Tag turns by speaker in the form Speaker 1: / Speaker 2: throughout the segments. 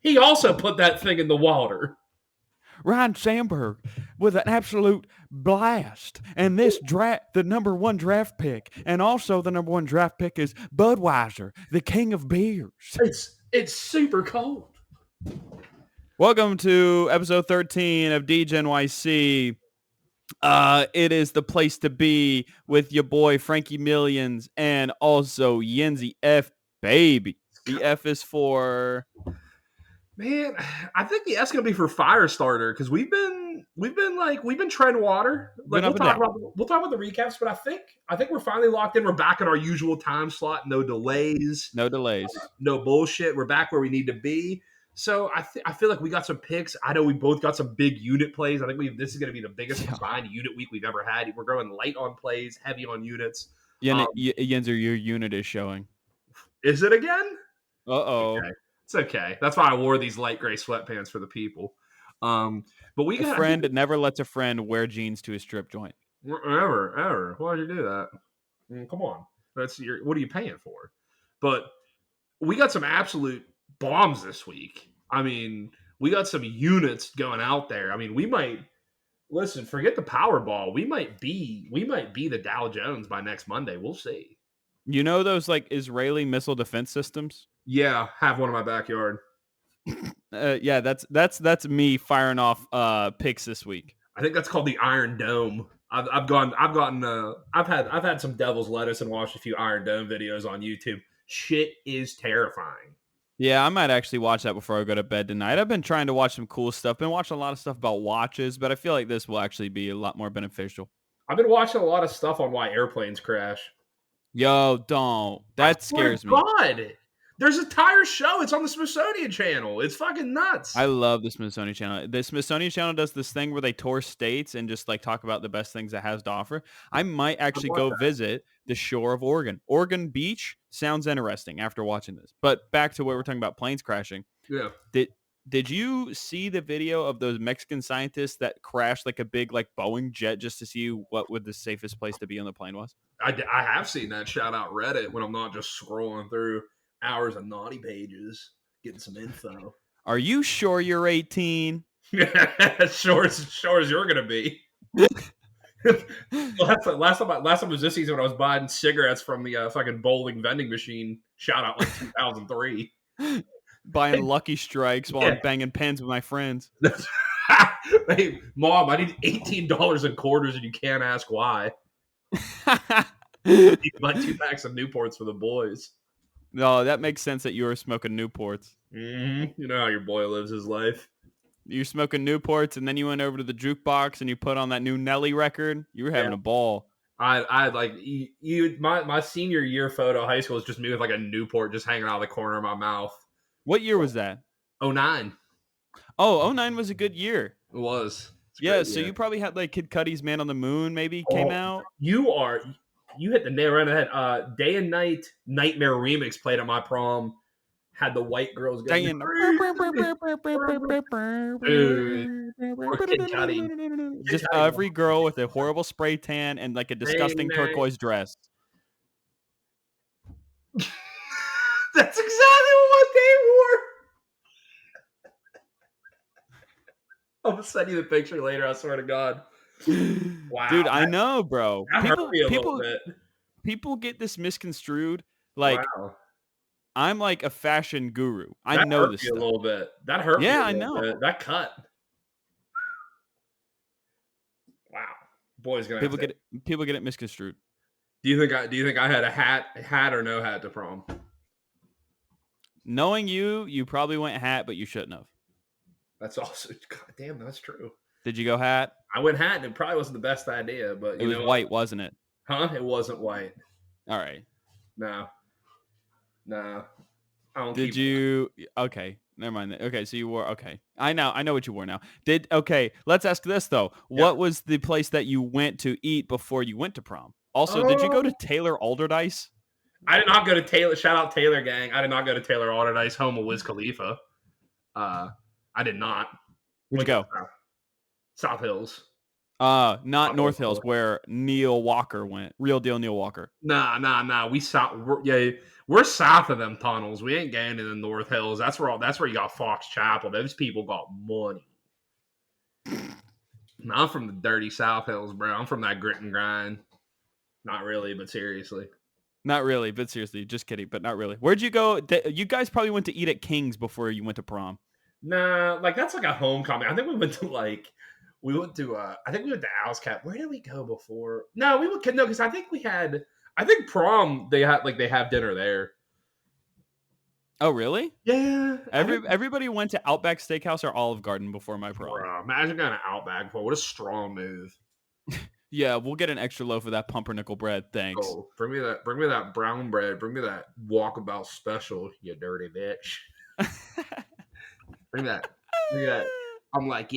Speaker 1: He also put that thing in the water.
Speaker 2: Ryan Sandberg with an absolute blast. And this draft, the number one draft pick, and also the number one draft pick is Budweiser, the king of beers.
Speaker 1: It's super cold.
Speaker 2: Welcome to episode 13 of DGNYC. It is the place to be with your boy Frankie Millions and also Yinzer F baby. The F is for
Speaker 1: Man, I think the S gonna be for fire starter because we've been treading water. Like
Speaker 2: Been up and down.
Speaker 1: we'll talk about the recaps, but I think we're finally locked in. We're back in our usual time slot. No delays.
Speaker 2: No delays.
Speaker 1: No bullshit. We're back where we need to be. So I feel like we got some picks. I know we both got some big unit plays. I think this is going to be the biggest combined unit week we've ever had. We're going light on plays, heavy on units.
Speaker 2: Yinzer, your unit is showing.
Speaker 1: Is it again?
Speaker 2: Uh-oh.
Speaker 1: Okay. It's okay. That's why I wore these light gray sweatpants for the people. But we got
Speaker 2: a friend that never lets a friend wear jeans to a strip joint.
Speaker 1: Ever. Why'd you do that? Come on. What are you paying for? But we got some absolute bombs this week. I mean, we got some units going out there. I mean, we might forget the Powerball. We might be the Dow Jones by next Monday. We'll see.
Speaker 2: You know those like Israeli missile defense systems?
Speaker 1: Yeah, have one in my backyard.
Speaker 2: Yeah, that's me firing off picks this week.
Speaker 1: I think that's called the Iron Dome. I've had some devil's lettuce and watched a few Iron Dome videos on YouTube. Shit is terrifying.
Speaker 2: Yeah, I might actually watch that before I go to bed tonight. I've been trying to watch some cool stuff. Been watching a lot of stuff about watches, but I feel like this will actually be a lot more beneficial.
Speaker 1: I've been watching a lot of stuff on why airplanes crash.
Speaker 2: Yo, don't. That scares me.
Speaker 1: God. There's an entire show. It's on the Smithsonian Channel. It's fucking nuts.
Speaker 2: I love the Smithsonian Channel. The Smithsonian Channel does this thing where they tour states and just like talk about the best things it has to offer. I might actually go visit the shore of Oregon. Oregon Beach sounds interesting after watching this. But back to what we're talking about, planes crashing.
Speaker 1: Yeah.
Speaker 2: Did you see the video of those Mexican scientists that crashed like a big like Boeing jet just to see what would the safest place to be on the plane was?
Speaker 1: I have seen that. Shout out Reddit when I'm not just scrolling through hours of naughty pages getting some info.
Speaker 2: Are you sure you're 18?
Speaker 1: sure as you're gonna be. last time was this season when I was buying cigarettes from the fucking bowling vending machine. Shout out like 2003.
Speaker 2: Buying Lucky Strikes while I'm banging pens with my friends.
Speaker 1: Hey, Mom, I need $18 in quarters and you can't ask why. You buy 2 packs of Newports for the boys.
Speaker 2: No, that makes sense that you were smoking Newports.
Speaker 1: Mm-hmm. You know how your boy lives his life.
Speaker 2: You're smoking Newports, and then you went over to the jukebox and you put on that new Nelly record. You were having a ball.
Speaker 1: I like my senior year photo of high school is just me with like a Newport just hanging out of the corner of my mouth.
Speaker 2: What year was that?
Speaker 1: 09.
Speaker 2: Oh, 09 was a good year.
Speaker 1: It was.
Speaker 2: Yeah, so you probably had like Kid Cudi's Man on the Moon maybe came out.
Speaker 1: You hit the nail right on the head. Day and Night Nightmare Remix played at my prom. Had the white girls going.
Speaker 2: Just every girl with a horrible spray tan and like a disgusting turquoise dress.
Speaker 1: That's exactly what they wore. I'm gonna send you the picture later. I swear to God.
Speaker 2: Wow, dude, I know, bro. People get this misconstrued. Like, wow. I'm like a fashion guru. I know this stuff.
Speaker 1: A little bit. That hurt.
Speaker 2: Yeah, I know.
Speaker 1: Bit. That cut. Wow, boys gonna.
Speaker 2: People get it misconstrued.
Speaker 1: Do you think I had a hat or no hat to prom?
Speaker 2: Knowing you probably went hat, but you shouldn't have.
Speaker 1: That's also, God damn, that's true.
Speaker 2: Did you go hat?
Speaker 1: I went hat, and it probably wasn't the best idea, but
Speaker 2: it was white, wasn't it?
Speaker 1: Huh? It wasn't white.
Speaker 2: All right.
Speaker 1: No. I don't.
Speaker 2: Did you? Okay, never mind. Okay, so you wore. Okay, I know what you wore now. Let's ask this though. Yeah. What was the place that you went to eat before you went to prom? Also, did you go to Taylor Alderdice?
Speaker 1: I did not go to Taylor. Shout out Taylor gang. I did not go to Taylor Alderdice, home of Wiz Khalifa. I did not.
Speaker 2: Where'd you go?
Speaker 1: South Hills.
Speaker 2: Not North Hills, where Neil Walker went. Real deal, Neil Walker.
Speaker 1: Nah. We're south of them tunnels. We ain't going to the North Hills. That's where you got Fox Chapel. Those people got money. I'm from the dirty South Hills, bro. I'm from that grit and grind. Not really, but seriously.
Speaker 2: Not really, but seriously, just kidding, but not really. Where'd you go? You guys probably went to eat at King's before you went to prom.
Speaker 1: Nah, like that's like a homecoming. I think we went to I think we went to Owl's Cap. Where did we go before? No, because I think prom they have dinner there.
Speaker 2: Oh, really?
Speaker 1: Yeah.
Speaker 2: Everybody went to Outback Steakhouse or Olive Garden before my prom.
Speaker 1: Bro, imagine going to Outback before. What a strong move.
Speaker 2: Yeah, we'll get an extra loaf of that pumpernickel bread. Thanks.
Speaker 1: Oh, bring me that brown bread. Bring me that walkabout special, you dirty bitch. Bring that. I'm like,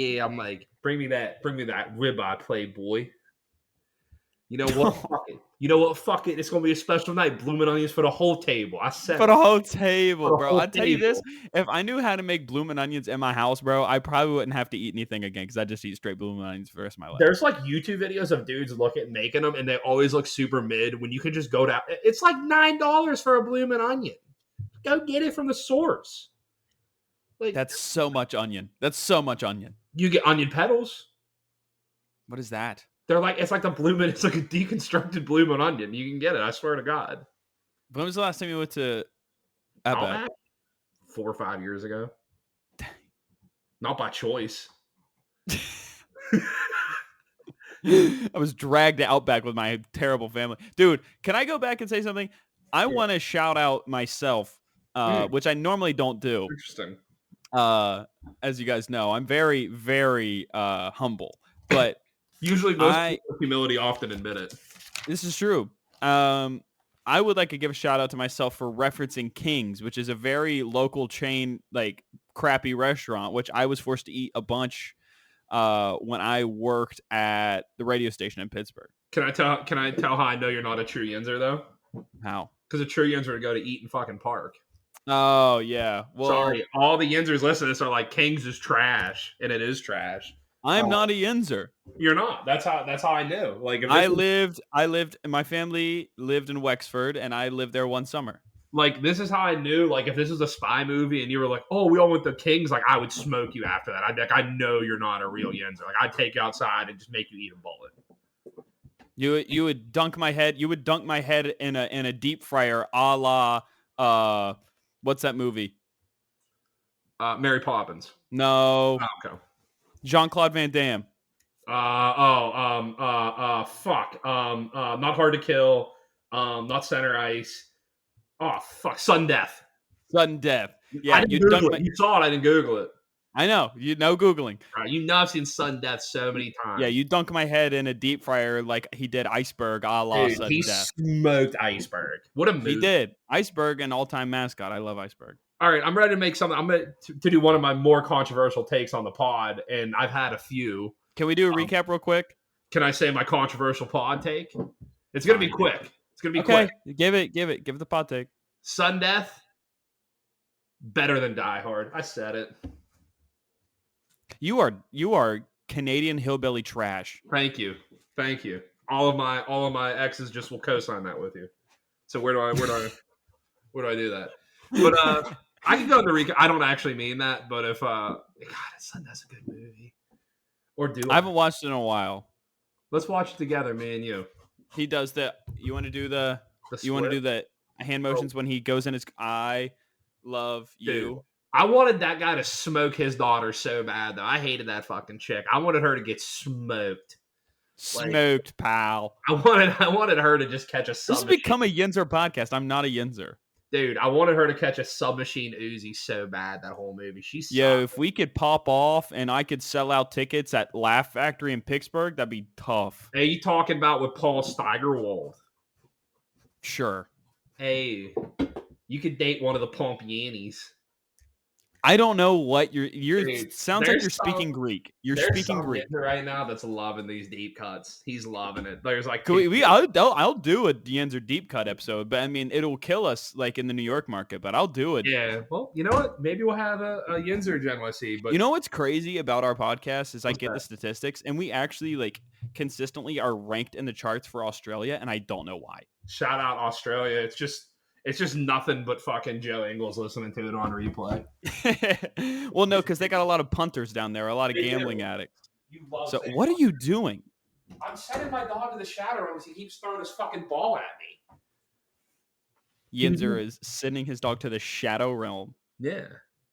Speaker 1: bring me that ribeye, Playboy. You know what? Fuck it. Fuck it. It's gonna be a special night. Blooming onions for the whole table. I said
Speaker 2: for the whole table, bro. I'll tell you this:
Speaker 1: table.
Speaker 2: if I knew how to make blooming onions in my house, bro, I probably wouldn't have to eat anything again because I just eat straight blooming onions for the rest of my life.
Speaker 1: There's like YouTube videos of dudes making them, and they always look super mid. When you could just go down, it's like $9 for a blooming onion. Go get it from the source.
Speaker 2: Like, that's so much onion. That's so much onion.
Speaker 1: You get onion petals.
Speaker 2: What is that?
Speaker 1: It's like a deconstructed blooming onion. You can get it. I swear to God.
Speaker 2: When was the last time you went to Outback?
Speaker 1: 4 or 5 years ago. Not by choice.
Speaker 2: I was dragged to Outback with my terrible family. Dude, can I go back and say something? I want to shout out myself, which I normally don't do.
Speaker 1: Interesting.
Speaker 2: As you guys know, I'm very, very humble. But
Speaker 1: usually most people with humility often admit it.
Speaker 2: This is true. I would like to give a shout out to myself for referencing King's, which is a very local chain, like crappy restaurant, which I was forced to eat a bunch when I worked at the radio station in Pittsburgh.
Speaker 1: Can I tell how I know you're not a true Yinzer though?
Speaker 2: How?
Speaker 1: Because a true Yinzer would go to eat in fucking park.
Speaker 2: Oh yeah. Well,
Speaker 1: sorry, all the Yinzers listening to this are like King's is trash, and it is trash.
Speaker 2: I'm not a Yinzer.
Speaker 1: You're not. That's how I knew. Like,
Speaker 2: I lived. My family lived in Wexford, and I lived there one summer.
Speaker 1: Like, this is how I knew. Like, if this was a spy movie, and you were like, "Oh, we all went to King's," like, I would smoke you after that. I'd be like, "I know you're not a real Yinzer." Like, I'd take you outside and just make you eat a bullet.
Speaker 2: You would dunk my head. You would dunk my head in a deep fryer, a la what's that movie?
Speaker 1: Mary Poppins.
Speaker 2: No.
Speaker 1: Oh, okay.
Speaker 2: Jean-Claude Van Damme.
Speaker 1: Fuck. Not Hard to Kill. Not Center Ice. Oh, fuck. Sudden Death.
Speaker 2: Sudden Death.
Speaker 1: Yeah, you saw it. I didn't Google it.
Speaker 2: I know. You know Googling.
Speaker 1: Right, you know I've seen Sudden Death so many times.
Speaker 2: Yeah, you dunk my head in a deep fryer like he did Iceberg a la Sudden Death.
Speaker 1: He smoked Iceberg. What a movie.
Speaker 2: He did. Iceberg, an all-time mascot. I love Iceberg.
Speaker 1: All right, I'm ready to make something. I'm going to do one of my more controversial takes on the pod, and I've had a few.
Speaker 2: Can we do a recap real quick?
Speaker 1: Can I say my controversial pod take? It's going to be quick. It's going to be quick.
Speaker 2: Give it the pod take.
Speaker 1: Sudden Death, better than Die Hard. I said it.
Speaker 2: You are Canadian hillbilly trash.
Speaker 1: Thank you. All of my exes just will co-sign that with you. So where do I do that? But I can go into recap. I don't actually mean that, but if God, Sudden Death's a good movie. Or do
Speaker 2: I haven't watched it in a while.
Speaker 1: Let's watch it together, me and you.
Speaker 2: He does the. You want to do the hand motions when he goes in his I love you.
Speaker 1: Dude, I wanted that guy to smoke his daughter so bad though. I hated that fucking chick. I wanted her to get smoked.
Speaker 2: Pal.
Speaker 1: I wanted her to just catch a submachine.
Speaker 2: This has become a Yinzer podcast. I'm not a Yinzer.
Speaker 1: Dude, I wanted her to catch a submachine Uzi so bad that whole movie.
Speaker 2: If we could pop off and I could sell out tickets at Laugh Factory in Pittsburgh, that'd be tough.
Speaker 1: Hey, you talking about with Paul Steigerwald?
Speaker 2: Sure.
Speaker 1: Hey, you could date one of the Pompianis.
Speaker 2: I don't know what you're
Speaker 1: Dude,
Speaker 2: sounds like you're speaking Greek. You're
Speaker 1: there's
Speaker 2: speaking
Speaker 1: some
Speaker 2: Greek.
Speaker 1: Yinzer right now that's loving these deep cuts. He's loving it. There's like
Speaker 2: Could I'll do a Yinzer deep cut episode, but I mean it'll kill us like in the New York market, but I'll do it.
Speaker 1: yeah. Well, you know what? Maybe we'll have a Yinzer Gen YC. But
Speaker 2: You know what's crazy about our podcast is I
Speaker 1: what's
Speaker 2: get the
Speaker 1: that?
Speaker 2: statistics and we actually like consistently are ranked in the charts for Australia, and I don't know why.
Speaker 1: Shout out Australia. It's just nothing but fucking Joe Ingles listening to it on replay.
Speaker 2: Well, no, because they got a lot of punters down there, a lot of
Speaker 1: They
Speaker 2: gambling
Speaker 1: do.
Speaker 2: addicts.
Speaker 1: You love
Speaker 2: So
Speaker 1: saying
Speaker 2: what are you doing?
Speaker 1: I'm sending my dog to the shadow room because he keeps throwing his fucking ball at me.
Speaker 2: Yinzer is sending his dog to the shadow realm.
Speaker 1: Yeah.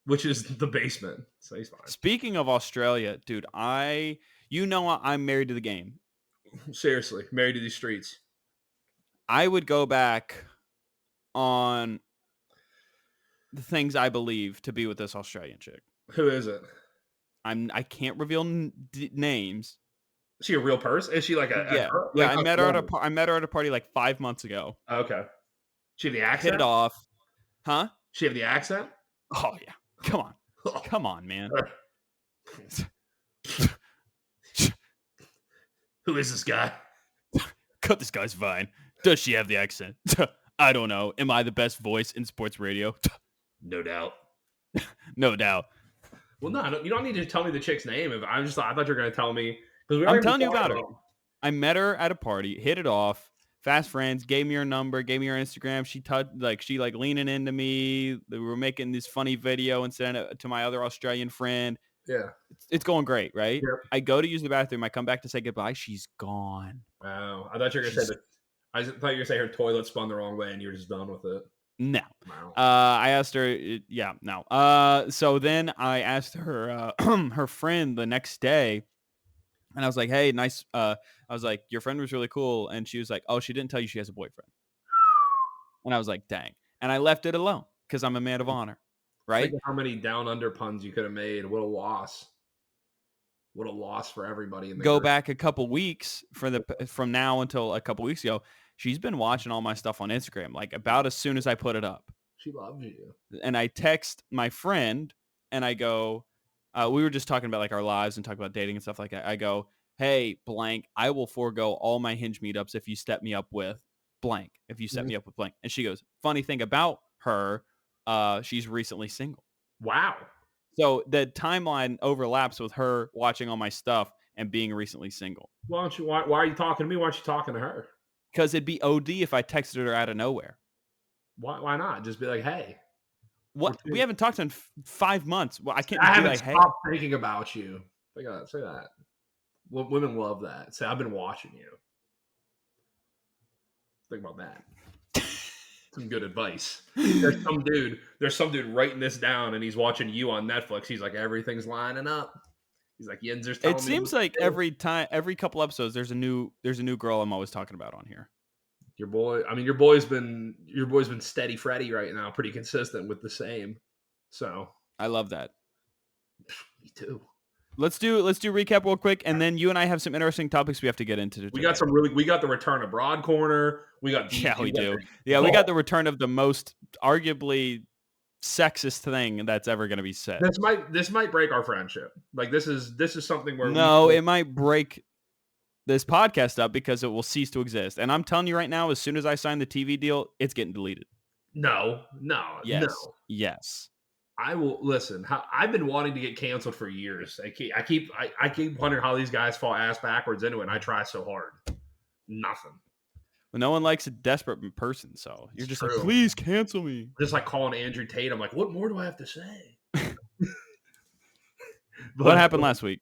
Speaker 1: Which is the basement. So he's fine.
Speaker 2: Speaking of Australia, dude, I'm married to the game.
Speaker 1: Seriously, married to these streets.
Speaker 2: I would go back on the things I believe to be with this Australian chick.
Speaker 1: Who is it?
Speaker 2: I can't reveal names.
Speaker 1: Is she a real person? Is she like a
Speaker 2: Yeah?
Speaker 1: girl?
Speaker 2: Yeah,
Speaker 1: Like
Speaker 2: I met her at a party like 5 months ago.
Speaker 1: Okay. She have the
Speaker 2: Hit
Speaker 1: accent?
Speaker 2: it off, huh?
Speaker 1: She have the accent?
Speaker 2: Oh yeah, come on, man.
Speaker 1: Who is this guy?
Speaker 2: Cut this guy's vine. Does she have the accent? I don't know. Am I the best voice in sports radio?
Speaker 1: No doubt.
Speaker 2: No doubt.
Speaker 1: Well, no, you don't need to tell me the chick's name. I thought you were going to tell me.
Speaker 2: I'm telling you about her. I met her at a party, hit it off, fast friends, gave me her number, gave me her Instagram. She leaning into me. We were making this funny video and sending it to my other Australian friend.
Speaker 1: Yeah.
Speaker 2: It's going great, right?
Speaker 1: Yep.
Speaker 2: I go to use the bathroom. I come back to say goodbye. She's gone.
Speaker 1: Oh, I thought you were going to say that. I thought you were going to say her toilet spun the wrong way and you were just done with it.
Speaker 2: No.
Speaker 1: Wow.
Speaker 2: I asked her. Yeah, no. So then I asked her, her friend the next day, and I was like, "Hey, nice." I was like, "Your friend was really cool," and she was like, "Oh, she didn't tell you she has a boyfriend." And I was like, "Dang!" And I left it alone because I'm a man of honor, right?
Speaker 1: Think of how many down under puns you could have made. What a loss! What a loss for everybody. In the
Speaker 2: Go
Speaker 1: group.
Speaker 2: back a couple weeks from now until a couple weeks ago. She's been watching all my stuff on Instagram, like about as soon as I put it up.
Speaker 1: She loves you.
Speaker 2: And I text my friend and I go, we were just talking about like our lives and talking about dating and stuff like that. I go, hey, blank, I will forego all my Hinge meetups if you set me up with blank, if you set me up with blank. And she goes, funny thing about her, she's recently single.
Speaker 1: Wow.
Speaker 2: So the timeline overlaps with her watching all my stuff and being recently single.
Speaker 1: Why are you talking to me? Why aren't you talking to her?
Speaker 2: Because it'd be OD if I texted her out of nowhere.
Speaker 1: Why not? Just be like, hey.
Speaker 2: What? We haven't talked in 5 months. Well, I can't
Speaker 1: I
Speaker 2: be
Speaker 1: haven't
Speaker 2: like,
Speaker 1: stopped thinking about you. Say that. Women love that. Say, I've been watching you. Think about that. Some good advice. There's some dude writing this down, and he's watching you on Netflix. He's like, everything's lining up. He's like, Yinzer's telling me.
Speaker 2: It seems like every couple episodes, there's a new girl I'm always talking about on here.
Speaker 1: Your boy's been steady Freddy right now, pretty consistent with the same. So
Speaker 2: I love that.
Speaker 1: Me too.
Speaker 2: Let's do recap real quick, and then you and I have some interesting topics we have to get into today.
Speaker 1: We got the return of Broad Corner. We got
Speaker 2: we got the return of the most arguably sexist thing that's ever going to be said.
Speaker 1: This might break our friendship. Like this is something where
Speaker 2: it might break this podcast up because it will cease to exist. And I'm telling you right now, as soon as I sign the TV deal, it's getting deleted.
Speaker 1: No.
Speaker 2: Yes.
Speaker 1: I will listen. I've been wanting to get canceled for years. I keep wondering how these guys fall ass backwards into it. And I try so hard. Nothing.
Speaker 2: Well, no one likes a desperate person, so you're just like, please cancel me.
Speaker 1: Just like calling Andrew Tate. I'm like, what more do I have to say?
Speaker 2: What happened last week?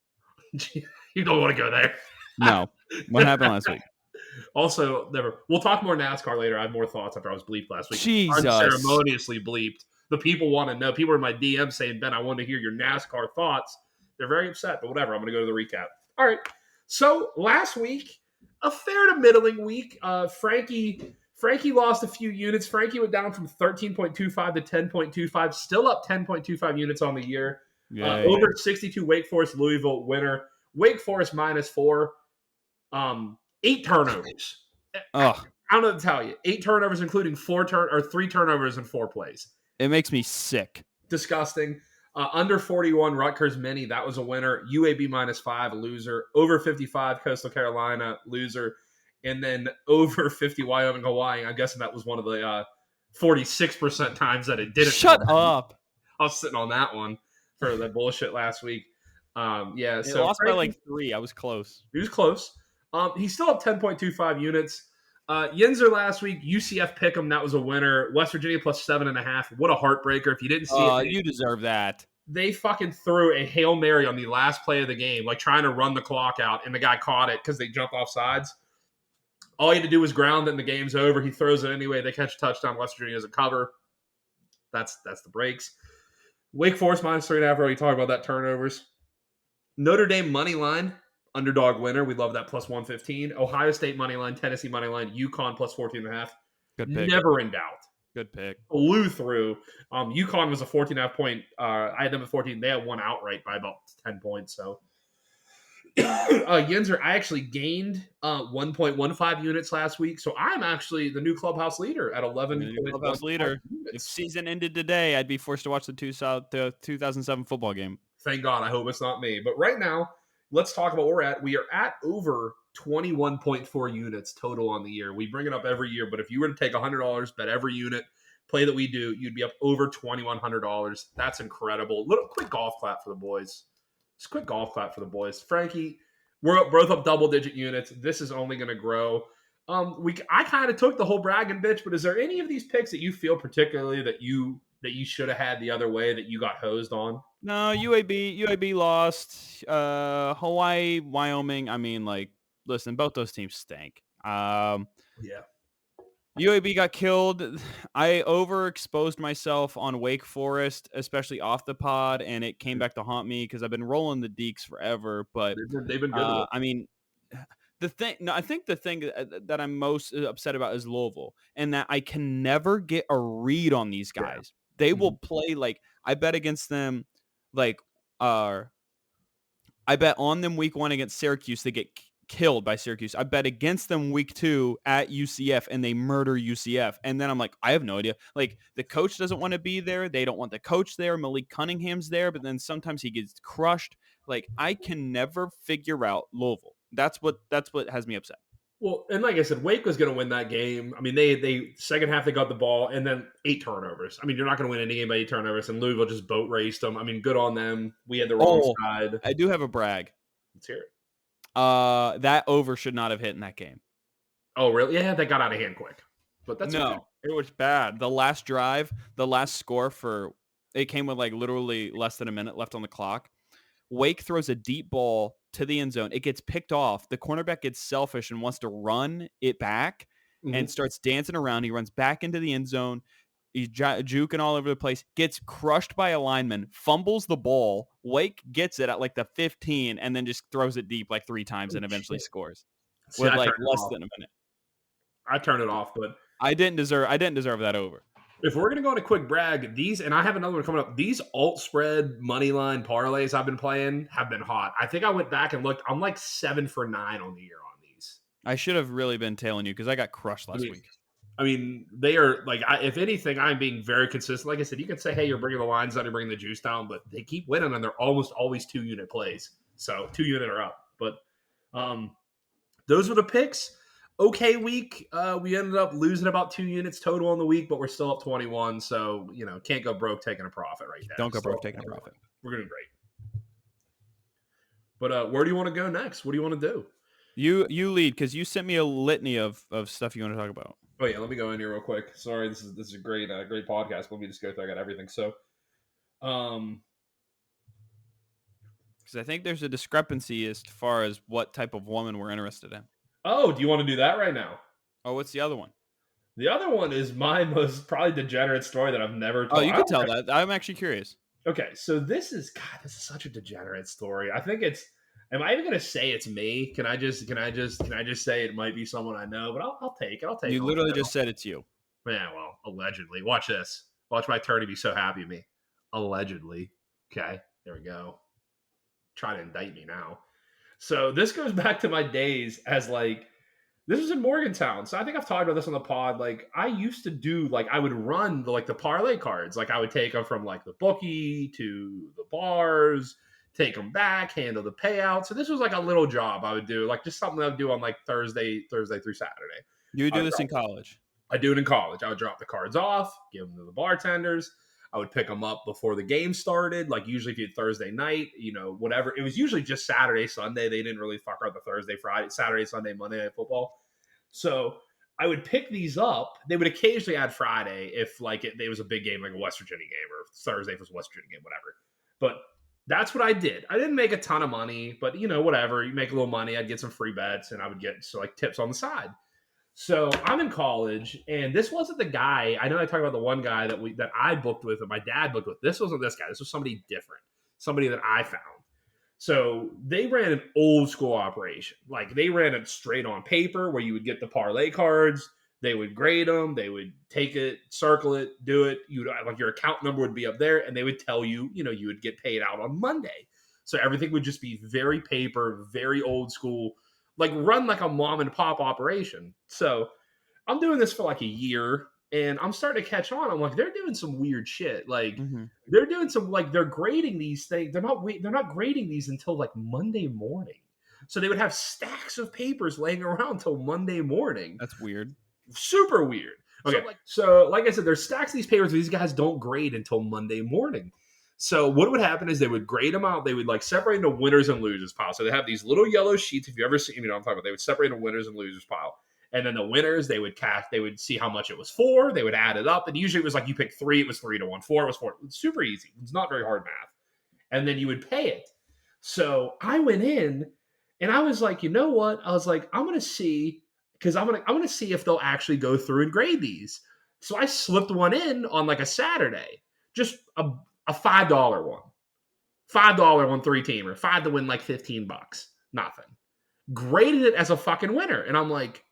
Speaker 1: You don't want to go there.
Speaker 2: No. What happened last week?
Speaker 1: Also, we'll talk more NASCAR later. I have more thoughts after I was bleeped last week.
Speaker 2: Jesus.
Speaker 1: Unceremoniously bleeped. The people want to know. People are in my DM saying, Ben, I want to hear your NASCAR thoughts. They're very upset, but whatever. I'm going to go to the recap. All right. So last week, a fair to middling week. Frankie lost a few units. Frankie went down from 13.25 to 10.25, still up 10.25 units on the year. Over 62 Wake Forest Louisville winner. Wake Forest -4. 8 turnovers. I don't know what to tell you. 8 turnovers, including 3 turnovers in 4 plays.
Speaker 2: It makes me sick.
Speaker 1: Disgusting. Under 41, Rutgers Mini, that was a winner. UAB -5, a loser. Over 55, Coastal Carolina, loser. And then over 50, Wyoming, Hawaii. I'm guessing that was one of the 46% times that it didn't.
Speaker 2: Shut up.
Speaker 1: I was sitting on that one for the bullshit last week. Yeah,
Speaker 2: It
Speaker 1: so
Speaker 2: lost by
Speaker 1: Frankie,
Speaker 2: like 3. I was close.
Speaker 1: he was close. He's still up 10.25 units. Yinzer last week, UCF Pick'em, that was a winner. West Virginia plus 7.5. What a heartbreaker. If you didn't see it,
Speaker 2: You deserve that.
Speaker 1: they fucking threw a Hail Mary on the last play of the game, like trying to run the clock out, and the guy caught it because they jumped off sides. All he had to do was ground it, and the game's over. He throws it anyway. They catch a touchdown. West Virginia doesn't cover. That's the breaks. Wake Forest -3.5. Already talked about that, turnovers. Notre Dame money line, underdog winner. We love that plus 115. Ohio State money line, Tennessee money line, UConn plus 14.5.
Speaker 2: Good pick.
Speaker 1: Never in doubt.
Speaker 2: Good pick.
Speaker 1: Blew through. UConn was a 14.5 point. I had them at 14. They had one outright by about 10 points. So Yinzer, I actually gained 1.15 units last week. So I'm actually the new clubhouse leader at 11.
Speaker 2: Clubhouse leader. If season ended today, I'd be forced to watch the 2007 football game.
Speaker 1: Thank God. I hope it's not me. But right now, let's talk about where we're at. We are at over 21.4 units total on the year. We bring it up every year, but if you were to take $100, bet every unit, play that we do, you'd be up over $2,100. That's incredible. Little quick golf clap for the boys. Just quick golf clap for the boys. Frankie, we're both up double-digit units. This is only going to grow. I kind of took the whole bragging bitch, but is there any of these picks that you feel particularly that you should have had the other way that you got hosed on?
Speaker 2: No, UAB lost. Hawaii, Wyoming. I mean, like, listen, both those teams stink.
Speaker 1: Yeah.
Speaker 2: UAB got killed. I overexposed myself on Wake Forest, especially off the pod, and it came back to haunt me because I've been rolling the Deeks forever. But
Speaker 1: they've been good.
Speaker 2: I mean, I think the thing that I'm most upset about is Louisville, and that I can never get a read on these guys. Yeah. They will play like I bet against them, like I bet on them week 1 against Syracuse. They get killed by Syracuse. I bet against them week 2 at UCF and they murder UCF. And then I'm like, I have no idea. Like the coach doesn't want to be there. They don't want the coach there. Malik Cunningham's there, but then sometimes he gets crushed. Like I can never figure out Louisville. That's what has me upset.
Speaker 1: Well, and like I said, Wake was going to win that game. I mean, they second half they got the ball and then 8 turnovers. I mean, you're not going to win any game by 8 turnovers, and Louisville just boat raced them. I mean, good on them. We had the wrong side.
Speaker 2: I do have a brag.
Speaker 1: Let's hear it.
Speaker 2: That over should not have hit in that game.
Speaker 1: Oh, really? Yeah, that got out of hand quick. But that's okay.
Speaker 2: It was bad. The last drive, the last score it came with like literally less than a minute left on the clock. Wake throws a deep ball to the end zone. It gets picked off. The cornerback gets selfish and wants to run it back and starts dancing around. He runs back into the end zone. He's juking all over the place, gets crushed by a lineman, fumbles the ball. Wake gets it at like the 15 and then just throws it deep like 3 times and eventually scores with like less than a minute.
Speaker 1: I turned it off, but
Speaker 2: I didn't deserve that over.
Speaker 1: If we're going to go on a quick brag, these, and I have another one coming up, these alt spread money line parlays I've been playing have been hot. I think I went back and looked. I'm like 7 for 9 on the year on these.
Speaker 2: I should have really been tailing you because I got crushed last week.
Speaker 1: I mean, they are like, if anything, I'm being very consistent. Like I said, you can say, hey, you're bringing the lines down, you're bringing the juice down, but they keep winning and they're almost always 2-unit plays. So 2-unit are up. But those were the picks. Okay week. We ended up losing about 2 units total on the week, but we're still up 21. So, can't go broke taking a profit right now.
Speaker 2: Don't go broke taking a profit.
Speaker 1: We're doing great. But where do you want to go next? What do you want to do?
Speaker 2: You lead because you sent me a litany of stuff you want to talk about.
Speaker 1: Oh yeah, let me go in here real quick. Sorry, this is a great podcast. Let me just go through. I got everything. So,
Speaker 2: because I think there's a discrepancy as far as what type of woman we're interested in.
Speaker 1: Oh, do you want to do that right now?
Speaker 2: Oh, what's the other one?
Speaker 1: The other one is my most probably degenerate story that I've never told.
Speaker 2: Oh, you can tell that. I'm actually curious.
Speaker 1: Okay, so this is such a degenerate story. I think it's. Am I even going to say it's me? Can I just say it might be someone I know? But I'll take it.
Speaker 2: You literally just said it's you.
Speaker 1: Yeah, well, allegedly. Watch this. Watch my attorney be so happy of me. Allegedly. Okay, there we go. Try to indict me now. So this goes back to my days as like This is in Morgantown. So I think I've talked about this on the pod. Like I used to do, like I would run the parlay cards. Like I would take them from like the bookie to the bars, take them back, handle the payout. So this was like a little job I would do, like just something I would do on like Thursday through Saturday.
Speaker 2: You would do this in college?
Speaker 1: I do it in college. I would drop the cards off, give them to the bartenders. I would pick them up before the game started. Like usually if you had Thursday night, whatever. It was usually just Saturday, Sunday. They didn't really fuck around the Thursday, Friday, Saturday, Sunday, Monday Night Football. So I would pick these up. They would occasionally add Friday if like it was a big game, like a West Virginia game, or Thursday if it was a West Virginia game, whatever. But that's what I did. I didn't make a ton of money, but whatever. You make a little money. I'd get some free bets and I would get like tips on the side. So I'm in college, and this wasn't the guy. I know I talked about the one guy that I booked with, and my dad booked with. This wasn't this guy. This was somebody different, somebody that I found. So they ran an old school operation. Like they ran it straight on paper, where you would get the parlay cards. They would grade them. They would take it, circle it, do it. Like your account number would be up there, and they would tell you, you would get paid out on Monday. So everything would just be very paper, very old school. Like run like a mom and pop operation. So I'm doing this for like a year and I'm starting to catch on. I'm like, they're doing some weird shit. Like they're doing some, like they're grading these things. They're not grading these until like Monday morning. So they would have stacks of papers laying around until Monday morning.
Speaker 2: That's weird.
Speaker 1: Super weird. Okay. So like I said, there's stacks of these papers. These guys don't grade until Monday morning. So what would happen is they would grade them out. They would like separate into winners and losers pile. So they have these little yellow sheets. If you ever seen, what I'm talking about, they would separate into winners and losers pile. And then the winners, they would see how much it was for. They would add it up. And usually it was like you pick 3, it was 3 to 1. 4, it was 4. It's super easy. It's not very hard math. And then you would pay it. So I went in and I was like, you know what? I was like, I'm going to see, because I'm going to see if they'll actually go through and grade these. So I slipped one in on like a Saturday, just a $5 one. $5 one 3-teamer. 5 to win like $15. Nothing. Graded it as a fucking winner. And I'm like,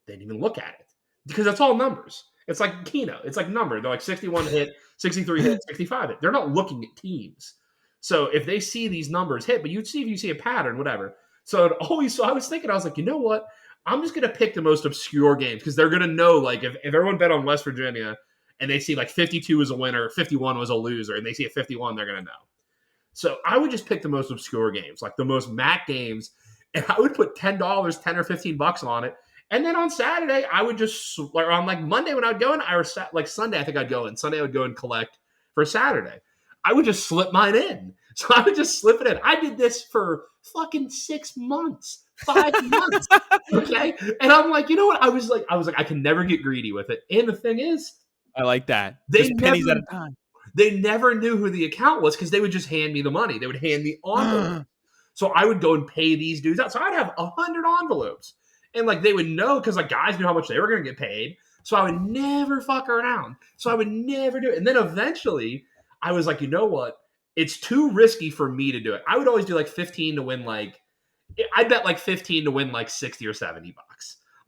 Speaker 1: they didn't even look at it. Because that's all numbers. It's like Keno. It's like number. They're like 61 hit, 63 hit, 65 hit. They're not looking at teams. So if they see these numbers hit, but you'd see if you see a pattern, whatever. So I was thinking, I was like, you know what? I'm just going to pick the most obscure games because they're going to know, like, if everyone bet on West Virginia and they see like 52 was a winner, 51 was a loser, and they see a 51, they're going to know. So I would just pick the most obscure games, like the most MAC games, and I would put $10, $10 or $15 on it. And then on Saturday, I would just, or on like Monday when I would go in, or like Sunday, I think I'd go in. Sunday, I would go and collect for Saturday. I would just slip mine in. So I would just slip it in. I did this for fucking 6 months, 5 months. Okay. And I'm like, you know what? I was like, I can never get greedy with it. And the thing is,
Speaker 2: I like that. Just pennies at a time.
Speaker 1: They never knew who the account was because they would just hand me the money. They would hand me envelopes. So I would go and pay these dudes out. So I'd have 100 envelopes. And like they would know because like guys knew how much they were going to get paid. So I would never fuck around. So I would never do it. And then eventually I was like, you know what? It's too risky for me to do it. I would always do like 15 to win I'd bet like 15 to win like 60 or $70.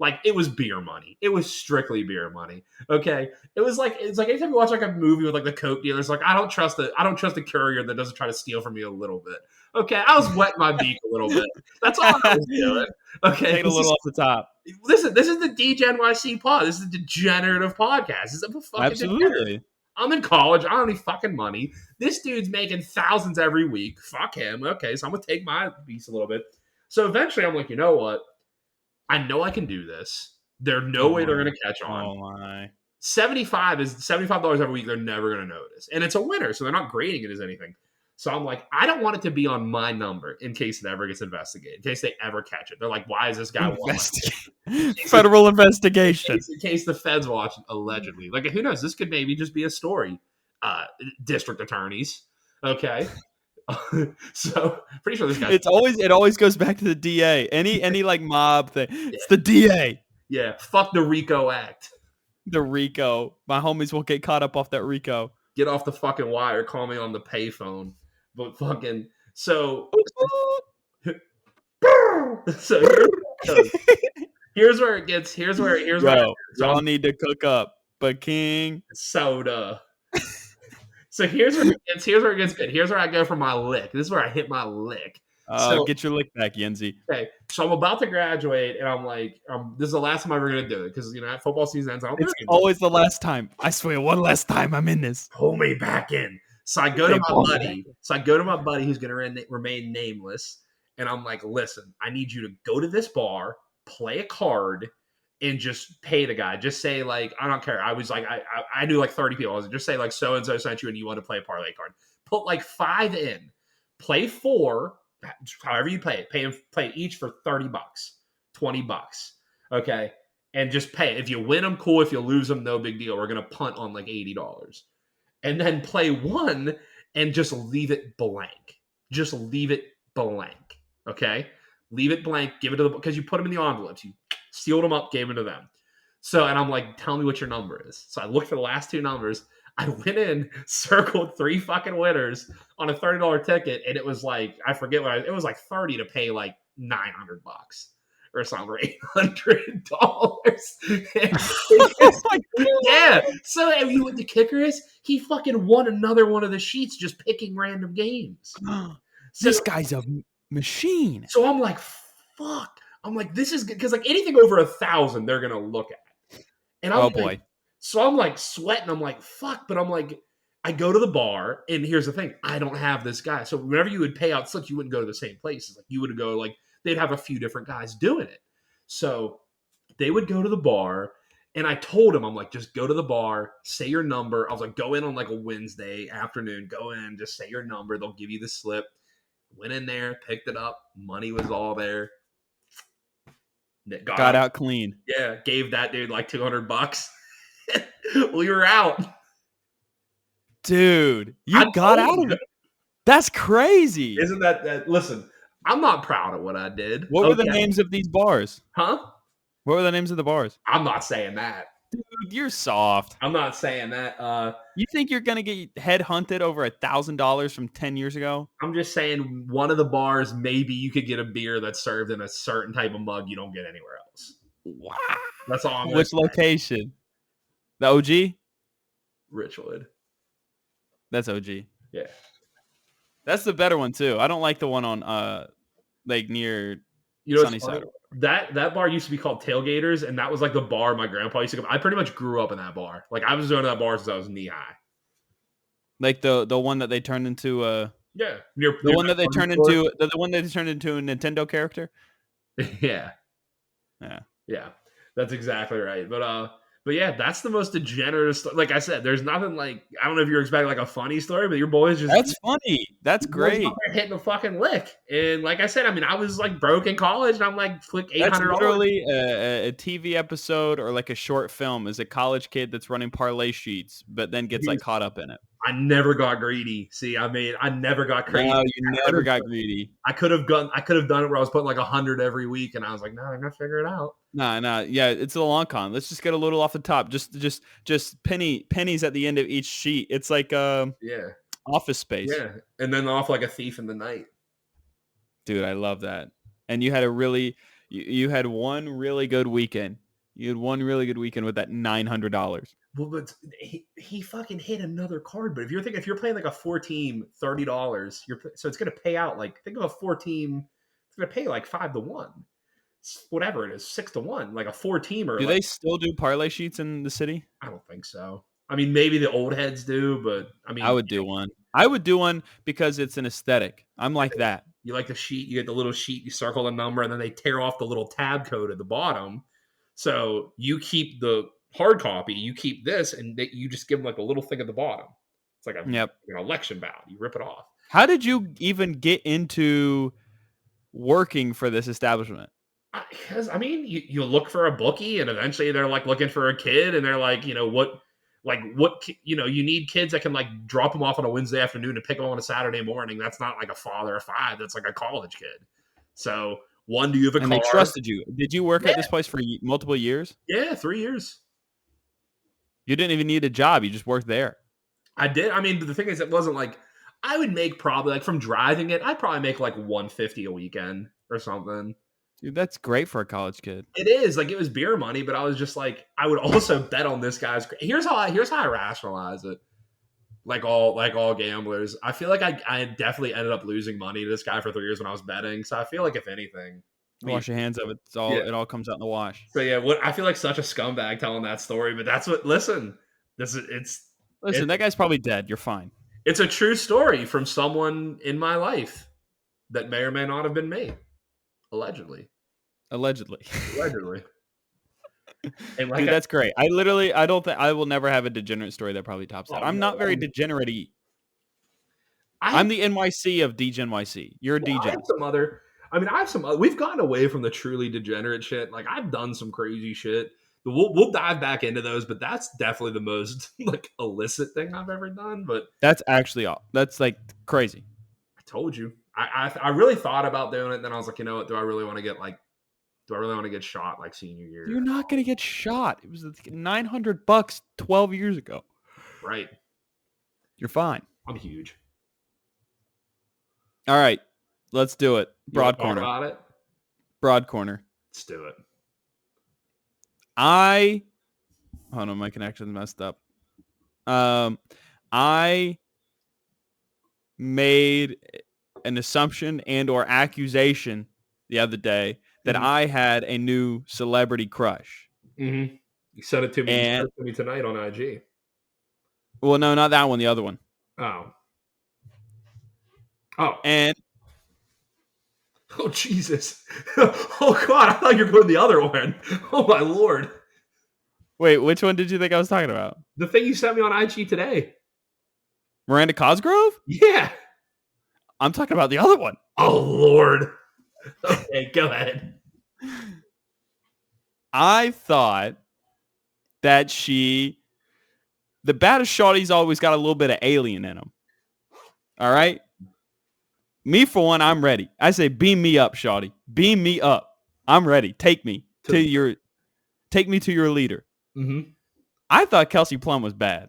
Speaker 1: Like it was beer money. It was strictly beer money. Okay. It's like anytime you watch like a movie with like the Coke dealers, like I don't trust the courier that doesn't try to steal from you a little bit. Okay. I was wetting my beak a little bit. That's all I was doing. Okay.
Speaker 2: Take a little off the top.
Speaker 1: Listen, this is the DGNYC pod. This is a degenerative podcast. This is a fucking
Speaker 2: absolutely.
Speaker 1: Degenerate. I'm in college. I don't need fucking money. This dude's making thousands every week. Fuck him. Okay. So I'm going to take my piece a little bit. So eventually I'm like, you know what? I know I can do this. There's no way they're going to catch on.
Speaker 2: Oh my.
Speaker 1: $75 every week. They're never going to notice. And it's a winner. So they're not grading it as anything. So I'm like, I don't want it to be on my number in case it ever gets investigated, in case they ever catch it. They're like, why is this guy watching?
Speaker 2: Federal investigation.
Speaker 1: In case the feds watch, allegedly. Like, who knows? This could maybe just be a story. District attorneys. Okay. So pretty sure this guy.
Speaker 2: It always goes back to the DA. Any like mob thing. Yeah. It's the DA.
Speaker 1: Yeah. Fuck the RICO Act.
Speaker 2: The RICO. My homies will get caught up off that RICO.
Speaker 1: Get off the fucking wire. Call me on the payphone. But fucking so. So here's where it gets. Here's where.
Speaker 2: Y'all need to cook up. But King
Speaker 1: soda. So here's where it gets good. Here's where I go for my lick. This is where I hit my lick. So
Speaker 2: Get your lick back, Yinzer.
Speaker 1: okay, so I'm about to graduate, and I'm like, this is the last time I'm ever gonna do it because football season ends. I don't do
Speaker 2: It's
Speaker 1: it anymore.
Speaker 2: always the last time. I swear, one last time I'm in this.
Speaker 1: Pull me back in. So I go to my buddy. So I go to my buddy who's gonna remain nameless, and I'm like, listen, I need you to go to this bar, play a card, and just pay the guy. Just say like, I don't care. I was like, I knew like 30 people. I was like, just say like so and so sent you, and you want to play a parlay card. Put like 5 in, play 4. However you play it, play each for $30, $20. Okay. And just pay. If you win them, cool. If you lose them, no big deal. We're going to punt on like $80. And then play 1 and just leave it blank. Just leave it blank. Okay. Leave it blank. Give it to because you put them in the envelopes. You sealed them up, gave them to them. So, and I'm like, tell me what your number is. So I looked for the last 2 numbers. I went in, circled 3 fucking winners on a $30 ticket, and it was like, I forget it was like 30 to pay like $900 or something, or $800. Yeah. So, and you know what the kicker is? He fucking won another one of the sheets just picking random games.
Speaker 2: This guy's a machine.
Speaker 1: So I'm like, fuck. I'm like, this is good because like anything over 1,000, they're gonna look at. And I'm
Speaker 2: boy.
Speaker 1: So I'm like sweating. I'm like, fuck. But I'm like, I go to the bar, and here's the thing: I don't have this guy. So whenever you would pay out slips, you wouldn't go to the same places. Like you would go like they'd have a few different guys doing it. So they would go to the bar, and I told him, I'm like, just go to the bar, say your number. I was like, go in on like a Wednesday afternoon. Go in, just say your number. They'll give you the slip. Went in there, picked it up. Money was all there.
Speaker 2: Got out clean.
Speaker 1: Yeah, gave that dude like $200. We were out.
Speaker 2: Dude, you got out of it. That's crazy.
Speaker 1: Isn't that listen, I'm not proud of what I did.
Speaker 2: What were the names of these bars?
Speaker 1: Huh?
Speaker 2: What were the names of the bars?
Speaker 1: I'm not saying that.
Speaker 2: Dude, you're soft.
Speaker 1: I'm not saying that.
Speaker 2: You think you're going to get headhunted over $1,000 from 10 years ago?
Speaker 1: I'm just saying one of the bars, maybe you could get a beer that's served in a certain type of mug you don't get anywhere else.
Speaker 2: Wow.
Speaker 1: That's all I'm
Speaker 2: Which location? The OG?
Speaker 1: Richwood.
Speaker 2: That's OG.
Speaker 1: Yeah.
Speaker 2: That's the better one too. I don't like the one on like near Sunnyside.
Speaker 1: That bar used to be called Tailgaters, and that was like the bar my grandpa used to go. I pretty much grew up in that bar. Like I was going to that bar since I was knee high.
Speaker 2: Like the one that they turned into
Speaker 1: yeah,
Speaker 2: the one that they turned into the one that they turned into a Nintendo character.
Speaker 1: Yeah. That's exactly right. But yeah, that's the most degenerate. Like I said, there's nothing like I don't know if you're expecting like a funny story, but your boys just
Speaker 2: that's funny. That's great.
Speaker 1: Hitting a fucking lick, and like I said, I mean, I was like broke in college, and I'm like flick $800.
Speaker 2: That's literally a TV episode or like a short film. Is a college kid that's running parlay sheets, but then gets like caught up in it.
Speaker 1: I never got greedy. See, I mean, I never got crazy.
Speaker 2: No, you never got greedy.
Speaker 1: I could have done it where I was putting like 100 every week, and I was like, no, I'm gonna figure it out.
Speaker 2: No, yeah, it's a long con. Let's just get a little off the top. Just pennies at the end of each sheet. It's like Office Space.
Speaker 1: Yeah, and then off like a thief in the night.
Speaker 2: Dude, I love that. And you had you had one really good weekend. You had one really good weekend with that $900.
Speaker 1: Well, but he fucking hit another card. But if you're playing like a 4-team, $30, so it's gonna pay out like think of a 4-team. It's gonna pay like 5-1. Whatever it is, 6-1, like a 4-teamer.
Speaker 2: Do they still do parlay sheets in the city?
Speaker 1: I don't think so. I mean, maybe the old heads do, but I mean,
Speaker 2: I would do one. I would do one because it's an aesthetic. I'm like that.
Speaker 1: You like the sheet, you get the little sheet, you circle the number, and then they tear off the little tab code at the bottom. So you keep the hard copy, you keep this, and you just give them like a little thing at the bottom. It's like an election ballot. You rip it off.
Speaker 2: How did you even get into working for this establishment?
Speaker 1: Because I mean, you look for a bookie, and eventually they're like looking for a kid, and they're like, what you need kids that can like drop them off on a Wednesday afternoon and pick them on a Saturday morning. That's not like a father of 5. That's like a college kid. So do you have a car?
Speaker 2: And they trusted you. Did you work at this place for multiple years?
Speaker 1: Yeah, 3 years.
Speaker 2: You didn't even need a job. You just worked there.
Speaker 1: I did. I mean, but the thing is, it wasn't like I would make probably like from driving it. I'd probably make like $150 a weekend or something.
Speaker 2: Dude, that's great for a college kid.
Speaker 1: It is like it was beer money, but I was just like I would also bet on this guy's. Here's how I rationalize it. like all gamblers. I feel like I definitely ended up losing money to this guy for 3 years when I was betting. So I feel like if anything,
Speaker 2: Wash your hands of it.
Speaker 1: yeah.
Speaker 2: It all comes out in the wash.
Speaker 1: So yeah, what I feel like such a scumbag telling that story, but that's what. Listen, this is
Speaker 2: Listen, that guy's probably dead. You're fine.
Speaker 1: it's a true story from someone in my life that may or may not have been me, allegedly.
Speaker 2: Allegedly.
Speaker 1: And like
Speaker 2: Dude, that's great. I don't think I will never have a degenerate story that probably tops that. I'm not very degenerate-y. I'm the NYC of DGNYC. You're a
Speaker 1: I have some other. We've gotten away from the truly degenerate shit. Like I've done some crazy shit. We'll dive back into those, but that's definitely the most like illicit thing I've ever done. But
Speaker 2: that's actually all. That's like crazy.
Speaker 1: I told you. I really thought about doing it. Then I was like, you know what? Do I really want to get shot like senior year?
Speaker 2: You're not gonna get shot. It was $900 12 years ago.
Speaker 1: Right.
Speaker 2: You're fine.
Speaker 1: I'm huge.
Speaker 2: All right, let's do it. Broad
Speaker 1: corner.
Speaker 2: About
Speaker 1: it?
Speaker 2: Broad corner.
Speaker 1: Let's do it.
Speaker 2: Hold on, my connection's messed up. I made an assumption and or accusation the other day that I had a new celebrity crush.
Speaker 1: Mm-hmm. You sent it to me tonight on IG.
Speaker 2: Well, no, not that one. The other one.
Speaker 1: Oh.
Speaker 2: And
Speaker 1: oh Jesus! Oh God! I thought you were going the other one. Oh my Lord!
Speaker 2: Wait, which one did you think I was talking about?
Speaker 1: The thing you sent me on IG today.
Speaker 2: Miranda Cosgrove?
Speaker 1: Yeah.
Speaker 2: I'm talking about the other one.
Speaker 1: Oh Lord. Okay, go ahead.
Speaker 2: I thought that the baddest shawty's always got a little bit of alien in him. All right? Me, for one, I'm ready. I say, beam me up, shawty. Beam me up. I'm ready. Take me to your leader.
Speaker 1: Mm-hmm.
Speaker 2: I thought Kelsey Plum was bad.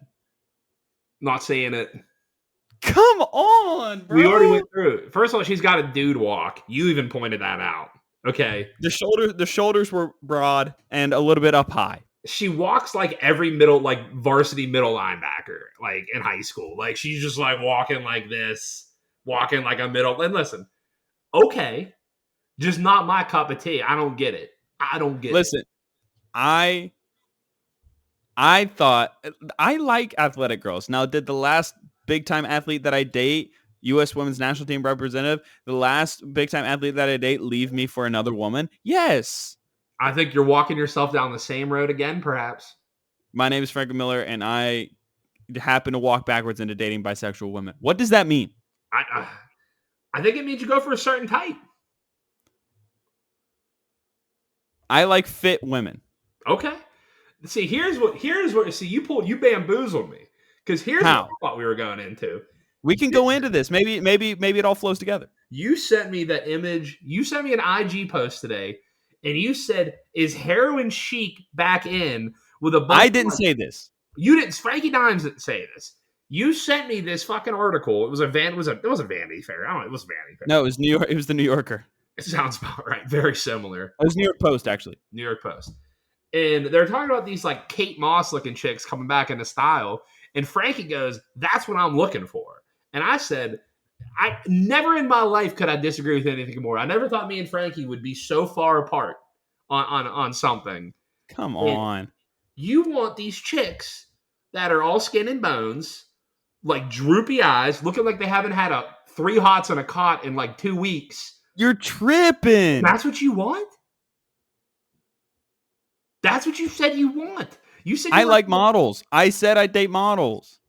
Speaker 1: Not saying it.
Speaker 2: Come on, bro.
Speaker 1: We already went through it. First of all, she's got a dude walk. You even pointed that out. Okay.
Speaker 2: The shoulders were broad and a little bit up high.
Speaker 1: She walks like every varsity middle linebacker, like in high school. Like she's just like walking like this, walking like a middle. And listen, okay, just not my cup of tea. I don't get it.
Speaker 2: Listen, I thought I like athletic girls. Now, did the last big time athlete that I date, U.S. Women's National Team representative, the last big time athlete that I date, leave me for another woman? Yes.
Speaker 1: I think you're walking yourself down the same road again, perhaps.
Speaker 2: My name is Franco Miller, and I happen to walk backwards into dating bisexual women. What does that mean?
Speaker 1: I think it means you go for a certain type.
Speaker 2: I like fit women.
Speaker 1: Okay. See, here's what you bamboozled me. Because here's what I thought we were going into.
Speaker 2: We can go into this. Maybe it all flows together.
Speaker 1: You sent me that image. You sent me an IG post today, and you said, "Is heroin chic back in with a?"
Speaker 2: I didn't say this.
Speaker 1: You didn't. Frankie Dimes didn't say this. You sent me this fucking article. It was a Vanity Fair. I don't know. It was Vanity Fair.
Speaker 2: No, it was New York. It was the New Yorker.
Speaker 1: It sounds about right. Very similar.
Speaker 2: It was New York Post, actually.
Speaker 1: New York Post. And they're talking about these like Kate Moss looking chicks coming back into style. And Frankie goes, "That's what I'm looking for." And I said, I never in my life could I disagree with anything more. I never thought me and Frankie would be so far apart on something.
Speaker 2: Come on.
Speaker 1: And you want these chicks that are all skin and bones, like droopy eyes, looking like they haven't had 3 hots on a cot in like 2 weeks.
Speaker 2: You're tripping.
Speaker 1: That's what you want? That's what you said you want. You said
Speaker 2: I like models. I said I date models.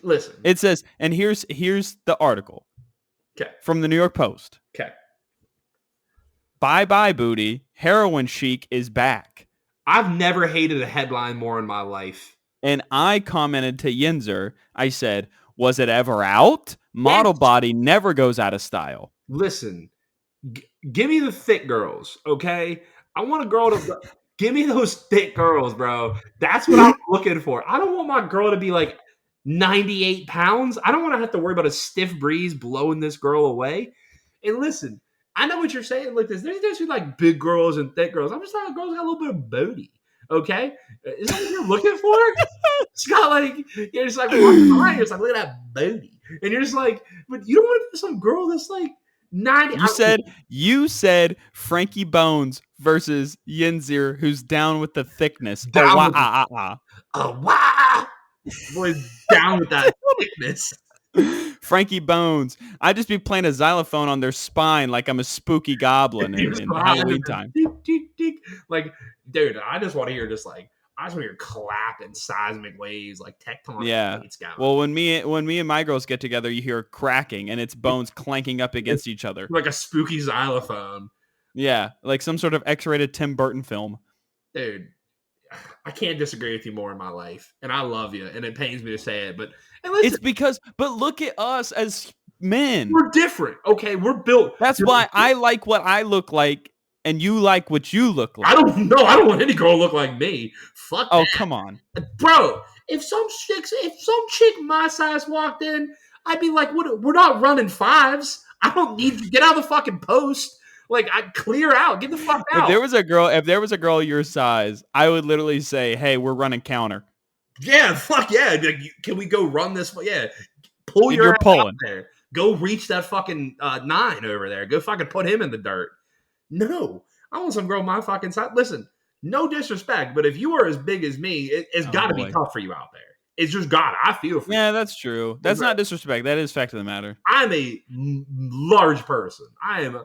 Speaker 1: Listen.
Speaker 2: It says, and here's the article.
Speaker 1: Okay.
Speaker 2: From the New York Post.
Speaker 1: Okay.
Speaker 2: Bye-bye, booty. Heroin chic is back.
Speaker 1: I've never hated a headline more in my life.
Speaker 2: And I commented to Yinzer. I said, was it ever out? Model body never goes out of style.
Speaker 1: Listen, give me the thick girls, okay? I want a girl to... Give me those thick girls, bro. That's what I'm looking for. I don't want my girl to be like 98 pounds. I don't want to have to worry about a stiff breeze blowing this girl away. And listen, I know what you're saying. Like there's like big girls and thick girls. I'm just talking girls got a little bit of booty. Okay, is that what you're looking for? It's got like you're just like walking behind, you're just like look at that booty, and you're just like, but you don't want to be some girl that's like 90.
Speaker 2: You said Frankie Bones versus Yinzer, who's down with the thickness. Oh
Speaker 1: Down
Speaker 2: wow,
Speaker 1: with wow, boy, down with that thickness.
Speaker 2: Frankie Bones. I'd just be playing a xylophone on their spine like I'm a spooky goblin in Halloween time.
Speaker 1: Like, dude, I just want to hear I just want to hear clapping seismic waves like tectonic plates going.
Speaker 2: Well, when me and my girls get together, you hear cracking and it's bones clanking up against each other.
Speaker 1: Like a spooky xylophone.
Speaker 2: Yeah, like some sort of X-rated Tim Burton film.
Speaker 1: Dude, I can't disagree with you more in my life. And I love you. And it pains me to say it. But listen,
Speaker 2: but look at us as men.
Speaker 1: We're different. Okay, we're built.
Speaker 2: That's why I like what I look like and you like what you look like.
Speaker 1: I don't know. I don't want any girl to look like me. Fuck
Speaker 2: Oh,
Speaker 1: that.
Speaker 2: come on.
Speaker 1: Bro, if some chick my size walked in, I'd be like, we're not running fives. I don't need to get out of the fucking post. Like, I'd clear out. Get the fuck out.
Speaker 2: If there was a girl your size, I would literally say, hey, we're running counter.
Speaker 1: Yeah, fuck yeah. Like, can we go run this? Yeah. Pull your ass
Speaker 2: pulling
Speaker 1: out there. Go reach that fucking 9 over there. Go fucking put him in the dirt. No. I want some girl my fucking size. Listen, no disrespect, but if you are as big as me, it's got to be tough for you out there. It's just God. I feel for you.
Speaker 2: Yeah, that's true. That's not disrespect. That is fact of the matter.
Speaker 1: I'm a large person. I am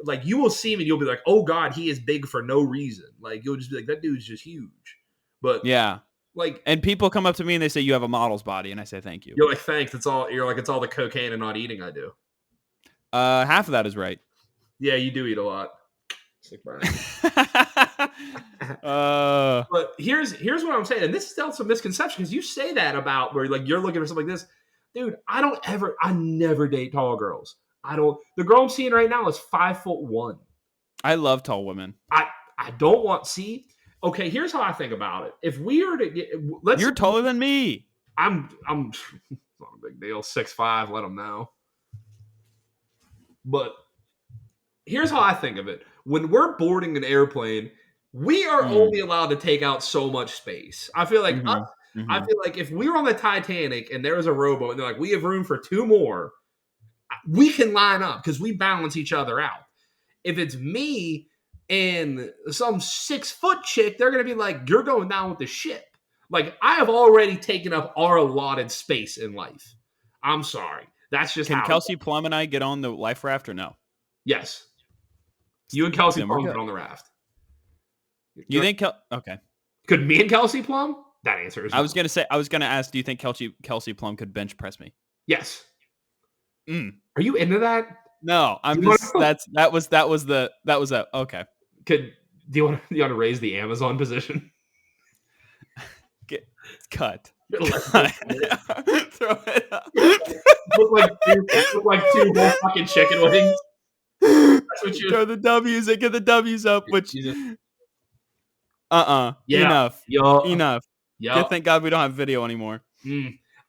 Speaker 1: like, you will see me and you'll be like, oh God, he is big for no reason. Like, you'll just be like, that dude's just huge. But
Speaker 2: yeah.
Speaker 1: Like,
Speaker 2: and people come up to me and they say, you have a model's body. And I say, thank you.
Speaker 1: You're like, thanks. It's all the cocaine and not eating I do.
Speaker 2: Half of that is right.
Speaker 1: Yeah, you do eat a lot. But here's what I'm saying, and this is still some misconception because you say that about where like you're looking for something like this, dude. I never date tall girls. The girl I'm seeing right now is 5'1".
Speaker 2: I love tall women.
Speaker 1: I don't want see. Okay, here's how I think about it. If we are to get,
Speaker 2: you're taller than me.
Speaker 1: I'm not a big deal. 6'5". Let them know. But here's how I think of it. When we're boarding an airplane, we are only allowed to take out so much space. I feel like I feel like if we were on the Titanic and there was a rowboat and they're like, we have room for 2 more, we can line up because we balance each other out. If it's me and some 6-foot chick, they're going to be like, you're going down with the ship. Like, I have already taken up our allotted space in life. I'm sorry. That's just
Speaker 2: Can Kelsey Plum and I get on the life raft or no?
Speaker 1: Yes. You and Kelsey Plum get on the raft.
Speaker 2: You think okay.
Speaker 1: Could me and Kelsey Plum? That answer is no.
Speaker 2: I was gonna ask, do you think Kelsey Plum could bench press me?
Speaker 1: Yes. Are you into that?
Speaker 2: No, I'm just that was okay.
Speaker 1: Do you want to raise the Amazon position?
Speaker 2: Cut.
Speaker 1: Throw it up. look like two whole fucking chicken wings. That's what you
Speaker 2: throw the W's and get the W's up. Which
Speaker 1: Yeah.
Speaker 2: Enough.
Speaker 1: Yeah.
Speaker 2: Thank God we don't have video anymore.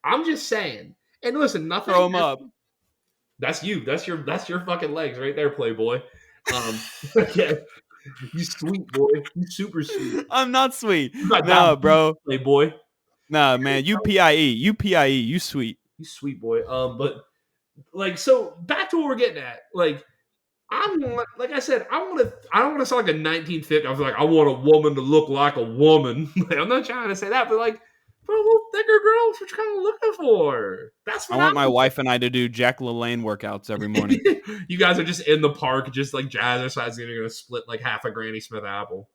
Speaker 1: I'm just saying. And listen, nothing.
Speaker 2: Throw them up.
Speaker 1: That's you. That's your fucking legs right there, Playboy. Yeah. You sweet boy. You super sweet.
Speaker 2: I'm not sweet. No, bro.
Speaker 1: Playboy.
Speaker 2: Nah, man. You PIE. You sweet.
Speaker 1: You sweet boy. But like, so back to what we're getting at. Like, like I said, I don't want to sound like a 1950. I was like, I want a woman to look like a woman. Like, I'm not trying to say that, but like, for a little thicker girl, that's what you're kind of looking for. That's what
Speaker 2: I want my wife and I to do Jack LaLanne workouts every morning.
Speaker 1: You guys are just in the park, just like jazzercise, and you're gonna split like half a Granny Smith apple.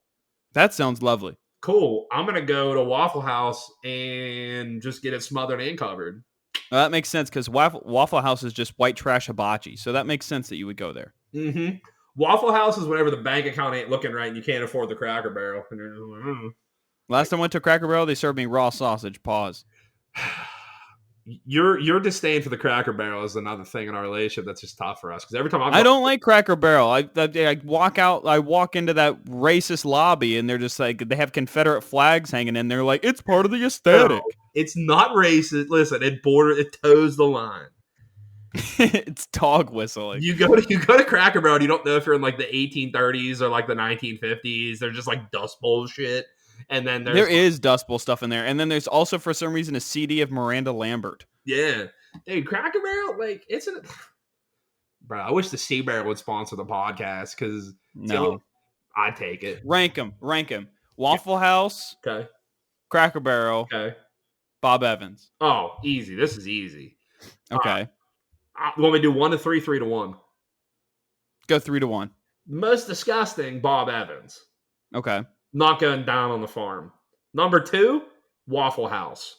Speaker 2: That sounds lovely.
Speaker 1: Cool. I'm gonna go to Waffle House and just get it smothered and covered.
Speaker 2: Well, that makes sense because Waffle House is just white trash hibachi, so that makes sense that you would go there.
Speaker 1: Mm-hmm. Waffle House is whenever the bank account ain't looking right and you can't afford the Cracker Barrel.
Speaker 2: Last time I went to Cracker Barrel, they served me raw sausage. Pause.
Speaker 1: Your disdain for the Cracker Barrel is another thing in our relationship that's just tough for us. Because every time
Speaker 2: I don't like Cracker Barrel. I walk into that racist lobby and they're just like, they have Confederate flags hanging in there. Like, it's part of the aesthetic.
Speaker 1: No, it's not racist. Listen, it toes the line.
Speaker 2: It's dog whistling.
Speaker 1: You go to Cracker Barrel and you don't know if you're in like the 1830s or like the 1950s. They're just like Dust Bowl shit. And then
Speaker 2: There is Dust Bowl stuff in there. And then there's also, for some reason, a CD of Miranda Lambert.
Speaker 1: Yeah. Dude, Cracker Barrel, like, it's an... Bro, I wish the Sea Bear would sponsor the podcast because
Speaker 2: No.
Speaker 1: I'd take it.
Speaker 2: Rank them. Waffle House.
Speaker 1: Okay.
Speaker 2: Cracker Barrel.
Speaker 1: Okay.
Speaker 2: Bob Evans.
Speaker 1: Oh, easy. This is easy.
Speaker 2: Okay.
Speaker 1: You want me to do 1 to 3, 3 to 1?
Speaker 2: Go 3-1.
Speaker 1: Most disgusting, Bob Evans.
Speaker 2: Okay.
Speaker 1: Not going down on the farm. Number 2, Waffle House.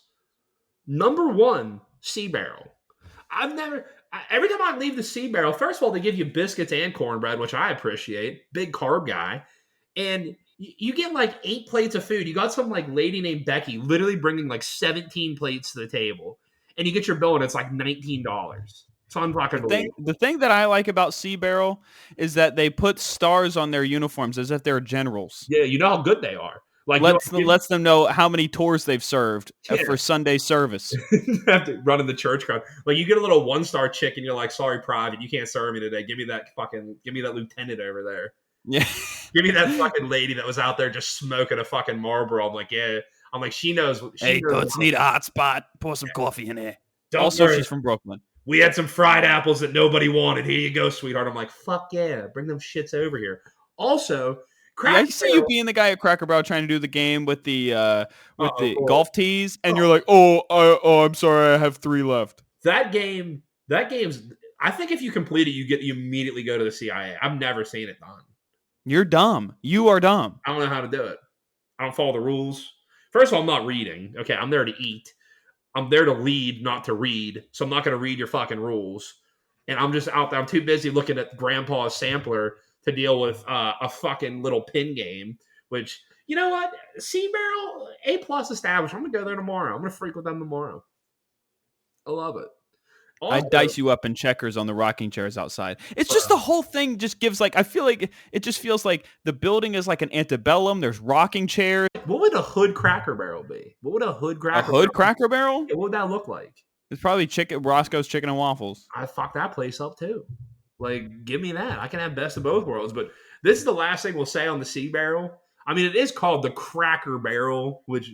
Speaker 1: Number 1, Sea Barrel. Every time I leave the Sea Barrel, first of all, they give you biscuits and cornbread, which I appreciate. Big carb guy. And you get like 8 plates of food. You got some like lady named Becky literally bringing like 17 plates to the table. And you get your bill and it's like $19. It's unfucking
Speaker 2: the thing that I like about Sea Barrel is that they put stars on their uniforms as if they're generals.
Speaker 1: Yeah, you know how good they are. Like
Speaker 2: lets them know how many tours they've served for Sunday service.
Speaker 1: Have to run in the church crowd. Like you get a little 1-star chick and you're like, sorry, private, you can't serve me today. Give me that lieutenant over there.
Speaker 2: Yeah.
Speaker 1: Give me that fucking lady that was out there just smoking a fucking Marlboro. I'm like, yeah. I'm like, she knows.
Speaker 2: Goats need a hot spot. Pour some coffee in there.
Speaker 1: Don't worry.
Speaker 2: She's from Brooklyn.
Speaker 1: We had some fried apples that nobody wanted. Here you go, sweetheart. I'm like, fuck yeah. Bring them shits over here. Also,
Speaker 2: I see you being the guy at Cracker Barrel trying to do the game with the golf tees, and you're like, I'm sorry, I have 3 left.
Speaker 1: That game's. I think if you complete it, you immediately go to the CIA. I've never seen it done.
Speaker 2: You're dumb. You are dumb.
Speaker 1: I don't know how to do it. I don't follow the rules. First of all, I'm not reading. Okay, I'm there to eat. I'm there to lead, not to read. So I'm not going to read your fucking rules. And I'm just out there. I'm too busy looking at Grandpa's sampler to deal with a fucking little pin game. Which, you know what? Sea Barrel, A+ established. I'm going to go there tomorrow. I'm going to freak with them tomorrow. I love it. Also,
Speaker 2: I'd dice you up in checkers on the rocking chairs outside. It's just the whole thing just gives like, I feel like it just feels like the building is like an antebellum. There's rocking chairs.
Speaker 1: What would a hood Cracker Barrel be? What would a hood Cracker
Speaker 2: Barrel?
Speaker 1: Yeah, what would that look like?
Speaker 2: It's probably Roscoe's Chicken and Waffles.
Speaker 1: I fuck that place up too. Like, give me that. I can have best of both worlds. But this is the last thing we'll say on the Sea Barrel. I mean, it is called the Cracker Barrel, which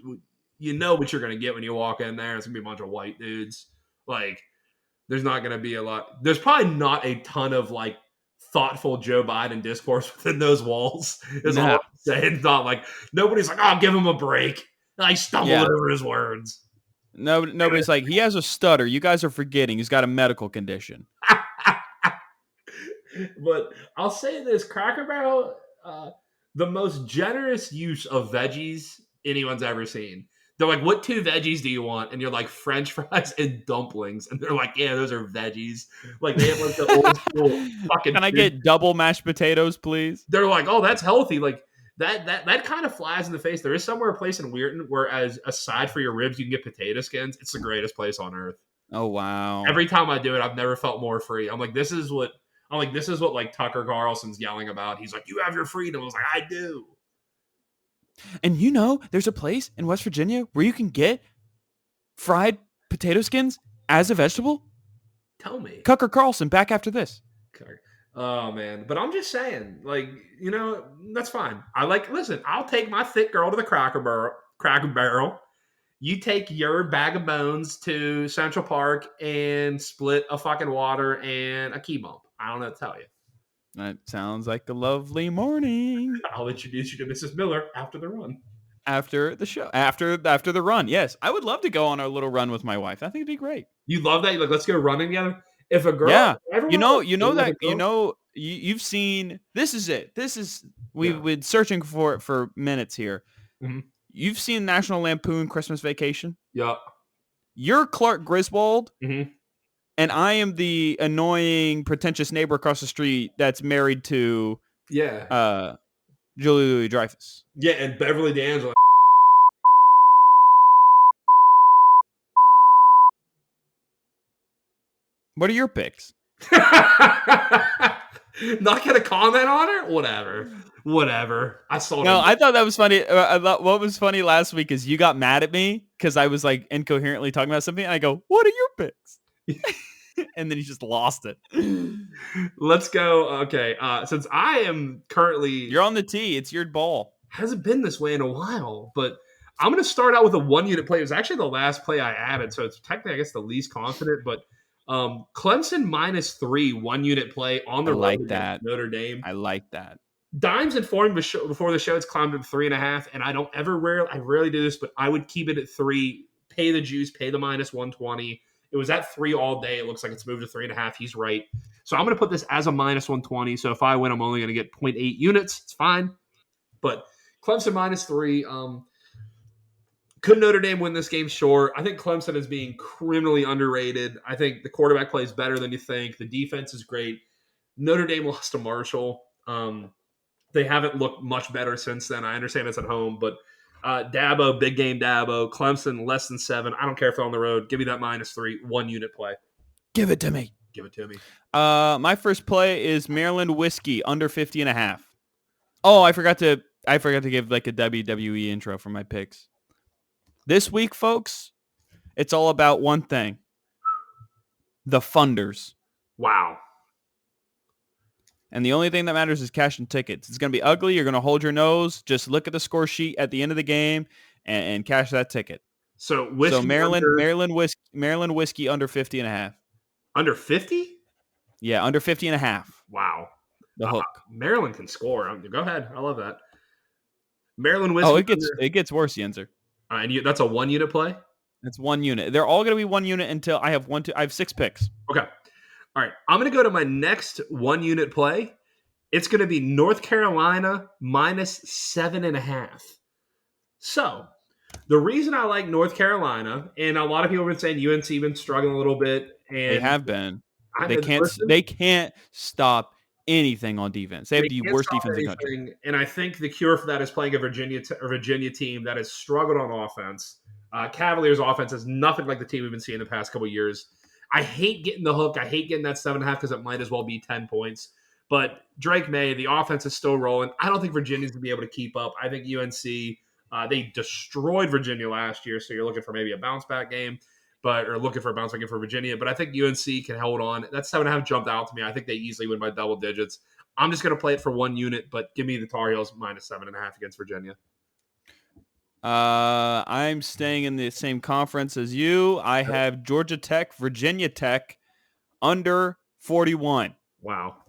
Speaker 1: you know what you're going to get when you walk in there. It's going to be a bunch of white dudes. Like, there's not going to be a lot. There's probably not a ton of like thoughtful Joe Biden discourse within those walls. Is all I'm saying. It's not like nobody's like, "Oh, give him a break." I stumbled over his words.
Speaker 2: No, nobody's like, he has a stutter. You guys are forgetting he's got a medical condition.
Speaker 1: But I'll say this: Cracker Barrel, the most generous use of veggies anyone's ever seen. They're like, what 2 veggies do you want? And you're like, French fries and dumplings. And they're like, yeah, those are veggies. Like, they have like the old school fucking.
Speaker 2: Can I get double mashed potatoes, please?
Speaker 1: They're like, oh, that's healthy. Like, that kind of flies in the face. There is somewhere a place in Weirton where, as aside for your ribs, you can get potato skins. It's the greatest place on earth.
Speaker 2: Oh, wow.
Speaker 1: Every time I do it, I've never felt more free. I'm like, this is what like Tucker Carlson's yelling about. He's like, you have your freedom. I was like, I do.
Speaker 2: And you know, there's a place in West Virginia where you can get fried potato skins as a vegetable.
Speaker 1: Tell me.
Speaker 2: Tucker Carlson, back after this.
Speaker 1: Oh, man. But I'm just saying, like, you know, that's fine. Listen, I'll take my thick girl to the Cracker Barrel. You take your bag of bones to Central Park and split a fucking water and a key bump. I don't know what to tell you.
Speaker 2: That sounds like a lovely morning.
Speaker 1: I'll introduce you to Mrs. Miller after the run.
Speaker 2: After the show. After the run, yes. I would love to go on a little run with my wife. I think it'd be great.
Speaker 1: You love that? You're like, let's go running together? If a girl...
Speaker 2: Yeah. You've seen... This is it. We've been searching for it for minutes here.
Speaker 1: Mm-hmm.
Speaker 2: You've seen National Lampoon Christmas Vacation?
Speaker 1: Yeah.
Speaker 2: You're Clark Griswold.
Speaker 1: Mm-hmm.
Speaker 2: And I am the annoying, pretentious neighbor across the street that's married to Julie Louis-Dreyfus.
Speaker 1: Yeah, and Beverly D'Angelo.
Speaker 2: What are your picks?
Speaker 1: Not gonna comment on her? Whatever. I saw.
Speaker 2: No, I thought that was funny. I thought what was funny last week is you got mad at me because I was like incoherently talking about something. And I go, "What are your picks?" and then he just lost it.
Speaker 1: Let's go. Okay. Since I am currently
Speaker 2: You're on the tee. It's your ball.
Speaker 1: hasn't been this way in a while, but I'm going to start out with a 1-unit play. It was actually the last play I added, so it's technically, I guess, the least confident. But Clemson -3 1-unit play on
Speaker 2: I
Speaker 1: the road
Speaker 2: like
Speaker 1: against
Speaker 2: that.
Speaker 1: Notre Dame.
Speaker 2: I like that.
Speaker 1: Dimes informed before the show it's climbed up 3.5, and I rarely do this, but I would keep it at 3. Pay the juice, pay the -120. It was at 3 all day. It looks like it's moved to 3.5. He's right. So I'm going to put this as a -120. So if I win, I'm only going to get 0.8 units. It's fine. But Clemson -3. Could Notre Dame win this game? Sure. I think Clemson is being criminally underrated. I think the quarterback plays better than you think. The defense is great. Notre Dame lost to Marshall. They haven't looked much better since then. I understand it's at home, but Dabo, big game Dabo. Clemson, less than 7. I don't care if they're on the road. Give me that -3, 1-unit play.
Speaker 2: Give it to me.
Speaker 1: Give it to me.
Speaker 2: My first play is Maryland Whiskey under 50.5. Oh, I forgot to give like a WWE intro for my picks. This week, folks, it's all about one thing. The funders.
Speaker 1: Wow.
Speaker 2: And the only thing that matters is cash and tickets. It's going to be ugly. You're going to hold your nose. Just look at the score sheet at the end of the game and cash that ticket.
Speaker 1: So
Speaker 2: Maryland Whiskey under 50.5.
Speaker 1: Under 50?
Speaker 2: Yeah, under 50.5.
Speaker 1: Wow.
Speaker 2: The hook.
Speaker 1: Maryland can score. Go ahead. I love that. Maryland Whiskey.
Speaker 2: Oh, it gets worse, Yinzer.
Speaker 1: And that's a 1-unit play?
Speaker 2: It's 1 unit. They're all going to be 1 unit until I have I have 6 picks.
Speaker 1: Okay. All right. I'm going to go to my next 1-unit play. It's going to be North Carolina -7.5. So, the reason I like North Carolina, and a lot of people have been saying UNC been struggling a little bit. And
Speaker 2: they have been. They can't stop anything on defense. They have the worst defense in the country.
Speaker 1: And I think the cure for that is playing a Virginia team that has struggled on offense. Cavaliers' offense is nothing like the team we've been seeing the past couple of years. I hate getting the hook. I hate getting that 7.5 because it might as well be 10 points. But Drake May, the offense is still rolling. I don't think Virginia's going to be able to keep up. I think UNC, they destroyed Virginia last year, so you're looking for maybe a bounce-back game. Or looking for a bounce back game for Virginia. But I think UNC can hold on. That 7.5 jumped out to me. I think they easily win by double digits. I'm just going to play it for 1 unit, but give me the Tar Heels -7.5 against Virginia.
Speaker 2: I'm staying in the same conference as you. I have Georgia Tech, Virginia Tech, under 41.
Speaker 1: Wow.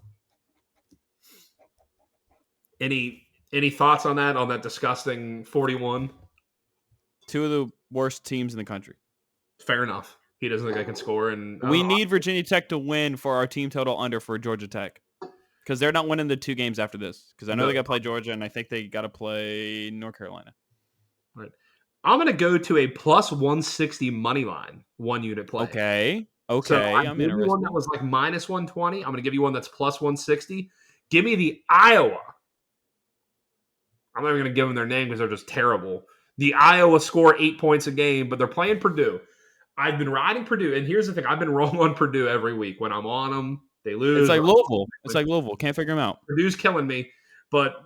Speaker 1: Any thoughts on that disgusting 41?
Speaker 2: 2 of the worst teams in the country.
Speaker 1: Fair enough. He doesn't think I can score. And
Speaker 2: we need Virginia Tech to win for our team total under for Georgia Tech. Because they're not winning the 2 games after this. Because I know they got to play Georgia, and I think they got to play North Carolina.
Speaker 1: Right. I'm going to go to a +160 money line 1-unit play.
Speaker 2: Okay.
Speaker 1: So I'm interested. One that was like -120. I'm going to give you one that's +160. Give me the Iowa. I'm not even going to give them their name because they're just terrible. The Iowa score 8 points a game, but they're playing Purdue. I've been riding Purdue, and here's the thing. I've been wrong on Purdue every week. When I'm on them, they lose.
Speaker 2: It's like Louisville. Can't figure them out.
Speaker 1: Purdue's killing me. But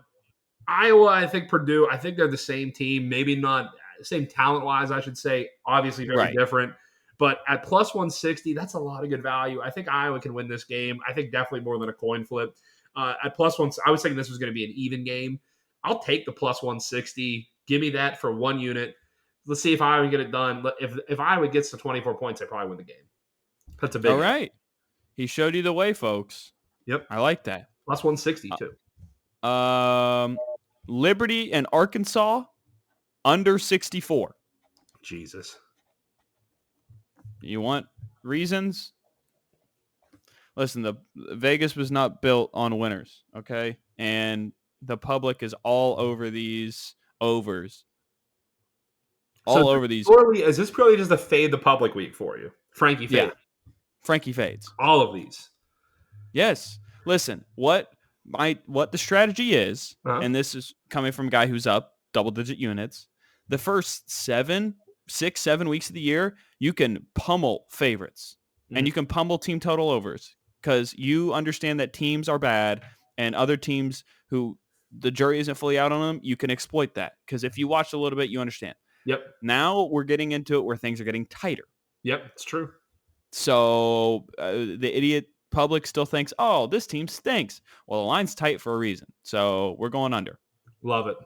Speaker 1: Iowa, I think Purdue, I think they're the same team. Maybe not same talent-wise, I should say. Obviously very different. But at +160, that's a lot of good value. I think Iowa can win this game. I think definitely more than a coin flip. At +1, I was thinking this was going to be an even game. I'll take the +160. Give me that for 1 unit. Let's see if Iowa get it done. If Iowa gets to 24 points, they probably win the game. That's a big.
Speaker 2: All right. He showed you the way, folks.
Speaker 1: Yep.
Speaker 2: I like that.
Speaker 1: +160 too.
Speaker 2: Liberty and Arkansas under 64.
Speaker 1: Jesus.
Speaker 2: You want reasons? Listen, the Vegas was not built on winners, okay? And the public is all over these overs. Over these.
Speaker 1: Is this purely just a fade the public week for you? Frankie fade.
Speaker 2: Yeah. Frankie fades.
Speaker 1: All of these.
Speaker 2: Yes. Listen, what the strategy is, and this is coming from a guy who's up double-digit units, the first 6-7 weeks of the year, you can pummel favorites, and you can pummel team total overs because you understand that teams are bad and other teams who the jury isn't fully out on them, you can exploit that because if you watch a little bit, you understand.
Speaker 1: Yep.
Speaker 2: Now we're getting into it where things are getting tighter.
Speaker 1: Yep, it's true.
Speaker 2: So the idiot public still thinks, oh, this team stinks. Well, the line's tight for a reason. So we're going under.
Speaker 1: Love it.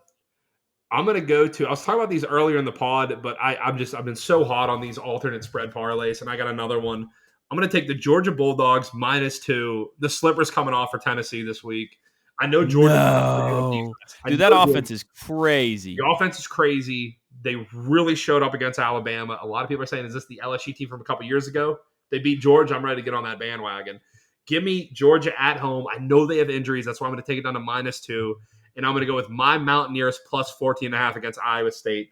Speaker 1: I'm going to go to, I was talking about these earlier in the pod, but I've been so hot on these alternate spread parlays, and I got another one. I'm going to take the Georgia Bulldogs -2. The slipper's coming off for Tennessee this week. I know Georgia.
Speaker 2: No. Dude, that offense is crazy.
Speaker 1: The offense is crazy. They really showed up against Alabama. A lot of people are saying, is this the LSU team from a couple years ago? They beat Georgia. I'm ready to get on that bandwagon. Give me Georgia at home. I know they have injuries. That's why I'm going to take it down to -2. And I'm going to go with my Mountaineers plus 14.5 against Iowa State.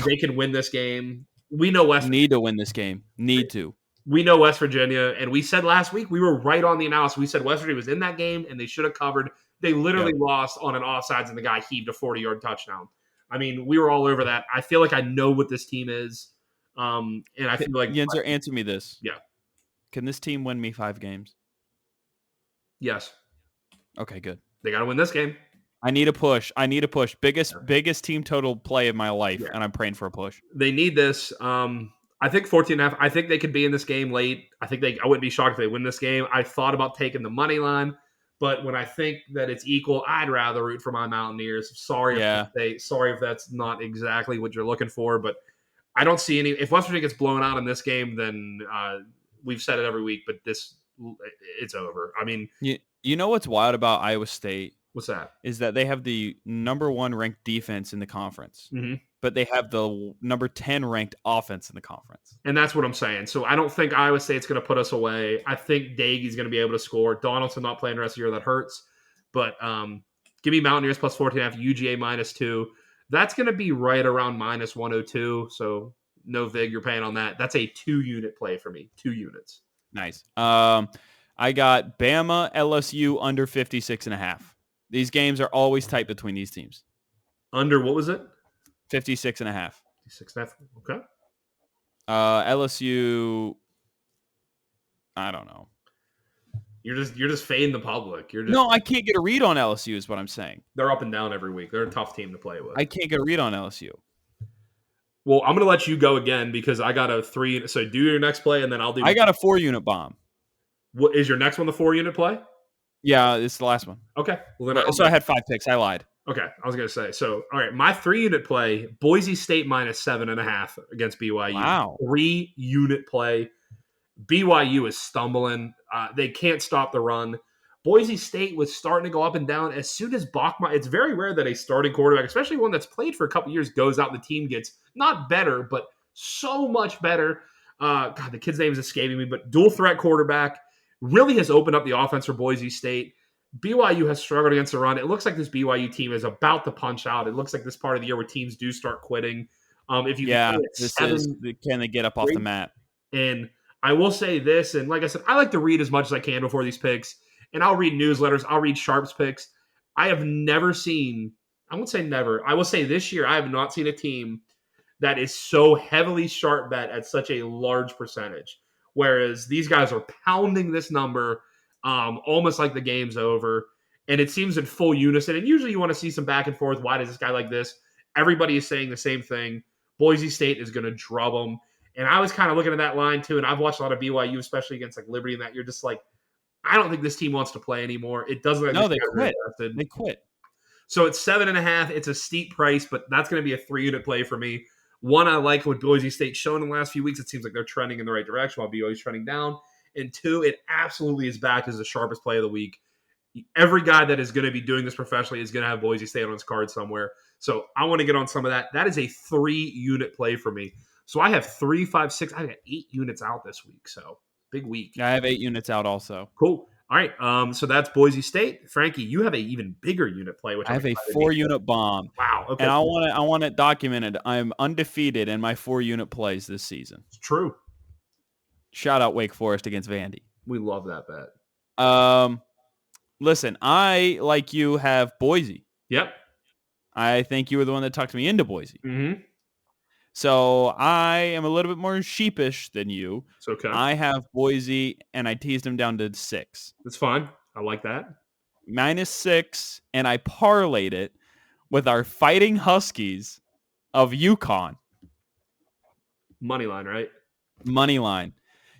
Speaker 1: They can win this game. We know West
Speaker 2: Need to win this game. Need to.
Speaker 1: We know West Virginia. And we said last week, we were right on the analysis. We said West Virginia was in that game, and they should have covered. They literally lost on an offsides, and the guy heaved a 40-yard touchdown. I mean, we were all over that. I feel like I know what this team is. And I feel like
Speaker 2: Yinzer, answer me this.
Speaker 1: Yeah.
Speaker 2: Can this team win me 5 games?
Speaker 1: Yes.
Speaker 2: Okay, good.
Speaker 1: They got to win this game.
Speaker 2: I need a push. Biggest team total play of my life, and I'm praying for a push.
Speaker 1: They need this. I think 14.5. I think they could be in this game late. I wouldn't be shocked if they win this game. I thought about taking the money line, but when I think that it's equal, I'd rather root for my Mountaineers. Sorry if that's not exactly what you're looking for, but I don't see any. If West Virginia gets blown out in this game, then we've said it every week, but it's over. I mean,
Speaker 2: you know what's wild about Iowa State?
Speaker 1: What's that?
Speaker 2: Is that they have the number 1 ranked defense in the conference, but they have the number 10 ranked offense in the conference.
Speaker 1: And that's what I'm saying. So I don't think Iowa State's going to put us away. I think Daigie's going to be able to score. Donaldson not playing the rest of the year. That hurts. But give me Mountaineers plus 14.5, UGA -2. That's going to be right around -102. So no vig you're paying on that. That's a 2-unit play for me. 2 units.
Speaker 2: Nice. I got Bama, LSU under 56.5. These games are always tight between these teams.
Speaker 1: Under what was it?
Speaker 2: 56.5.
Speaker 1: 56.5. Okay.
Speaker 2: LSU, I don't know.
Speaker 1: You're just fading the public.
Speaker 2: No, I can't get a read on LSU is what I'm saying.
Speaker 1: They're up and down every week. They're a tough team to play with.
Speaker 2: I can't get a read on LSU.
Speaker 1: Well, I'm going to let you go again because I got a 3. So do your next play, and then I'll do.
Speaker 2: I got a 4-unit bomb.
Speaker 1: What is your next one? The 4-unit play?
Speaker 2: Yeah, it's the last one.
Speaker 1: Okay. Well, then
Speaker 2: so I had 5 picks. I lied.
Speaker 1: Okay, I was going to say. So, all right, my 3-unit play, Boise State -7.5 against BYU.
Speaker 2: Wow.
Speaker 1: 3-unit play. BYU is stumbling. They can't stop the run. Boise State was starting to go up and down as soon as Bachmeier. It's very rare that a starting quarterback, especially one that's played for a couple years, goes out and the team gets not better, but so much better. God, the kid's name is escaping me, but dual threat quarterback really has opened up the offense for Boise State. BYU has struggled against the run. It looks like this BYU team is about to punch out. It looks like this part of the year where teams do start quitting. Can
Speaker 2: they get up off the mat?
Speaker 1: And I will say this, and like I said, I like to read as much as I can before these picks, and I'll read newsletters. I'll read Sharp's picks. I have never seen, I won't say never, I will say this year I have not seen a team that is so heavily Sharp bet at such a large percentage. Whereas these guys are pounding this number almost like the game's over. And it seems in full unison. And usually you want to see some back and forth. Why does this guy like this? Everybody is saying the same thing. Boise State is going to drub them. And I was kind of looking at that line too. And I've watched a lot of BYU, especially against like Liberty and that. You're just like, I don't think this team wants to play anymore. It doesn't like
Speaker 2: they quit. They quit.
Speaker 1: So it's 7.5. It's a steep price, but that's going to be a 3-unit play for me. One, I like what Boise State's shown in the last few weeks. It seems like they're trending in the right direction while BYU's trending down. And 2, it absolutely is backed as the sharpest play of the week. Every guy that is going to be doing this professionally is going to have Boise State on his card somewhere. So I want to get on some of that. That is a 3-unit play for me. So I have 3, 5, 6. I got 8 units out this week. So big week.
Speaker 2: I have 8 units out also.
Speaker 1: Cool. All right. So that's Boise State. Frankie, you have an even bigger unit play. Which
Speaker 2: I have a 4-unit bomb.
Speaker 1: Wow. Okay.
Speaker 2: And I want it documented. I'm undefeated in my 4-unit plays this season.
Speaker 1: It's true.
Speaker 2: Shout out Wake Forest against Vandy.
Speaker 1: We love that bet.
Speaker 2: Listen, I, like you, have Boise.
Speaker 1: Yep.
Speaker 2: I think you were the one that talked me into Boise.
Speaker 1: Mm-hmm.
Speaker 2: So I am a little bit more sheepish than you.
Speaker 1: It's okay.
Speaker 2: I have Boise, and I teased them down to 6.
Speaker 1: That's fine. I like that.
Speaker 2: -6, and I parlayed it with our Fighting Huskies of UConn.
Speaker 1: Money line, right?
Speaker 2: Money line.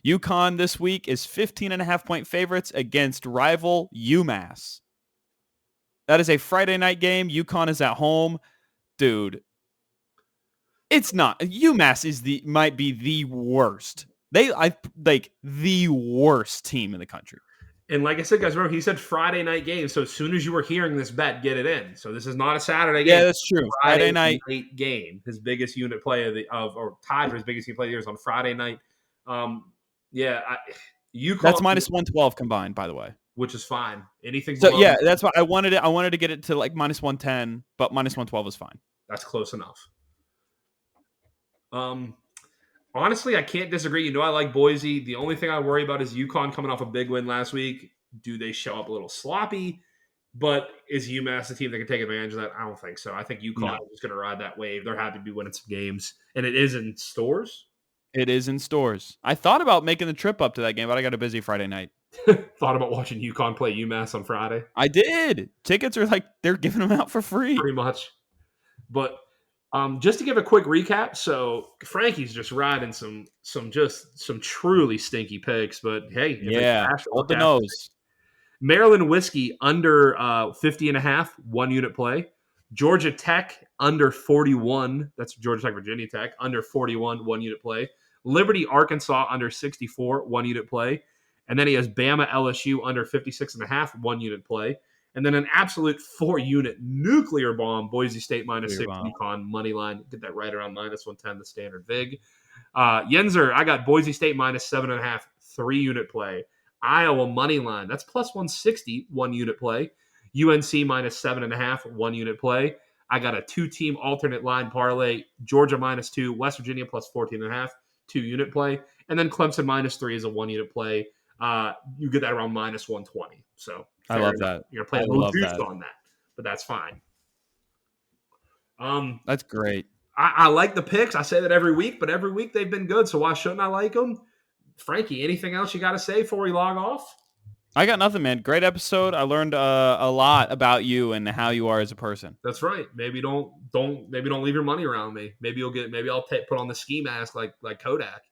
Speaker 2: UConn this week is 15.5-point favorites against rival UMass. That is a Friday night game. UConn is at home. Dude, it's not. UMass might be the worst. The worst team in the country.
Speaker 1: And like I said, guys, remember he said Friday night game. So as soon as you were hearing this bet, get it in. So this is not a Saturday game.
Speaker 2: Yeah, that's true. Friday night
Speaker 1: game. His biggest unit play or tied for his biggest unit play of the year is on Friday night. UConn.
Speaker 2: That's minus 112 combined, by the way,
Speaker 1: which is fine. Anything.
Speaker 2: So yeah, that's why I wanted it. I wanted to get it to like minus 110, but minus 112 is fine.
Speaker 1: That's close enough. Honestly, I can't disagree. You know, I like Boise. The only thing I worry about is UConn coming off a big win last week. Do they show up a little sloppy? But is UMass a team that can take advantage of that? I don't think so. I think UConn is going to ride that wave. They're happy to be winning some games. And it is in stores?
Speaker 2: It is in stores. I thought about making the trip up to that game, but I got a busy Friday night.
Speaker 1: Thought about watching UConn play UMass on Friday?
Speaker 2: I did. Tickets are they're giving them out for free.
Speaker 1: Pretty much. But just to give a quick recap, so Frankie's just riding some truly stinky picks, but hey,
Speaker 2: hold the nose.
Speaker 1: Maryland whiskey under 50.5, 1 unit play. Georgia Tech under 41. That's Georgia Tech, Virginia Tech under 41, 1 unit play. Liberty Arkansas under 64, 1 unit play. And then he has Bama LSU under 56.5, 1 unit play. And then an absolute 4-unit nuclear bomb, Boise State minus 6, UConn money line. Get that right around minus 110, the standard VIG. Yinzer, I got Boise State minus 7.5, 3-unit play. Iowa money line, that's plus 160, 1 unit play. UNC minus 7.5, 1 unit play. I got a 2-team alternate line parlay. Georgia minus 2, West Virginia plus 14.5, 2 unit play. And then Clemson minus 3 is a 1 unit play. You get that around minus 120. So
Speaker 2: I love that.
Speaker 1: You're playing a little juice on that, but that's fine.
Speaker 2: That's great.
Speaker 1: I like the picks. I say that every week, but every week they've been good. So why shouldn't I like them? Frankie, anything else you got to say before we log off?
Speaker 2: I got nothing, man. Great episode. I learned a lot about you and how you are as a person.
Speaker 1: That's right. Maybe don't leave your money around me. Maybe I'll put on the ski mask like Kodak.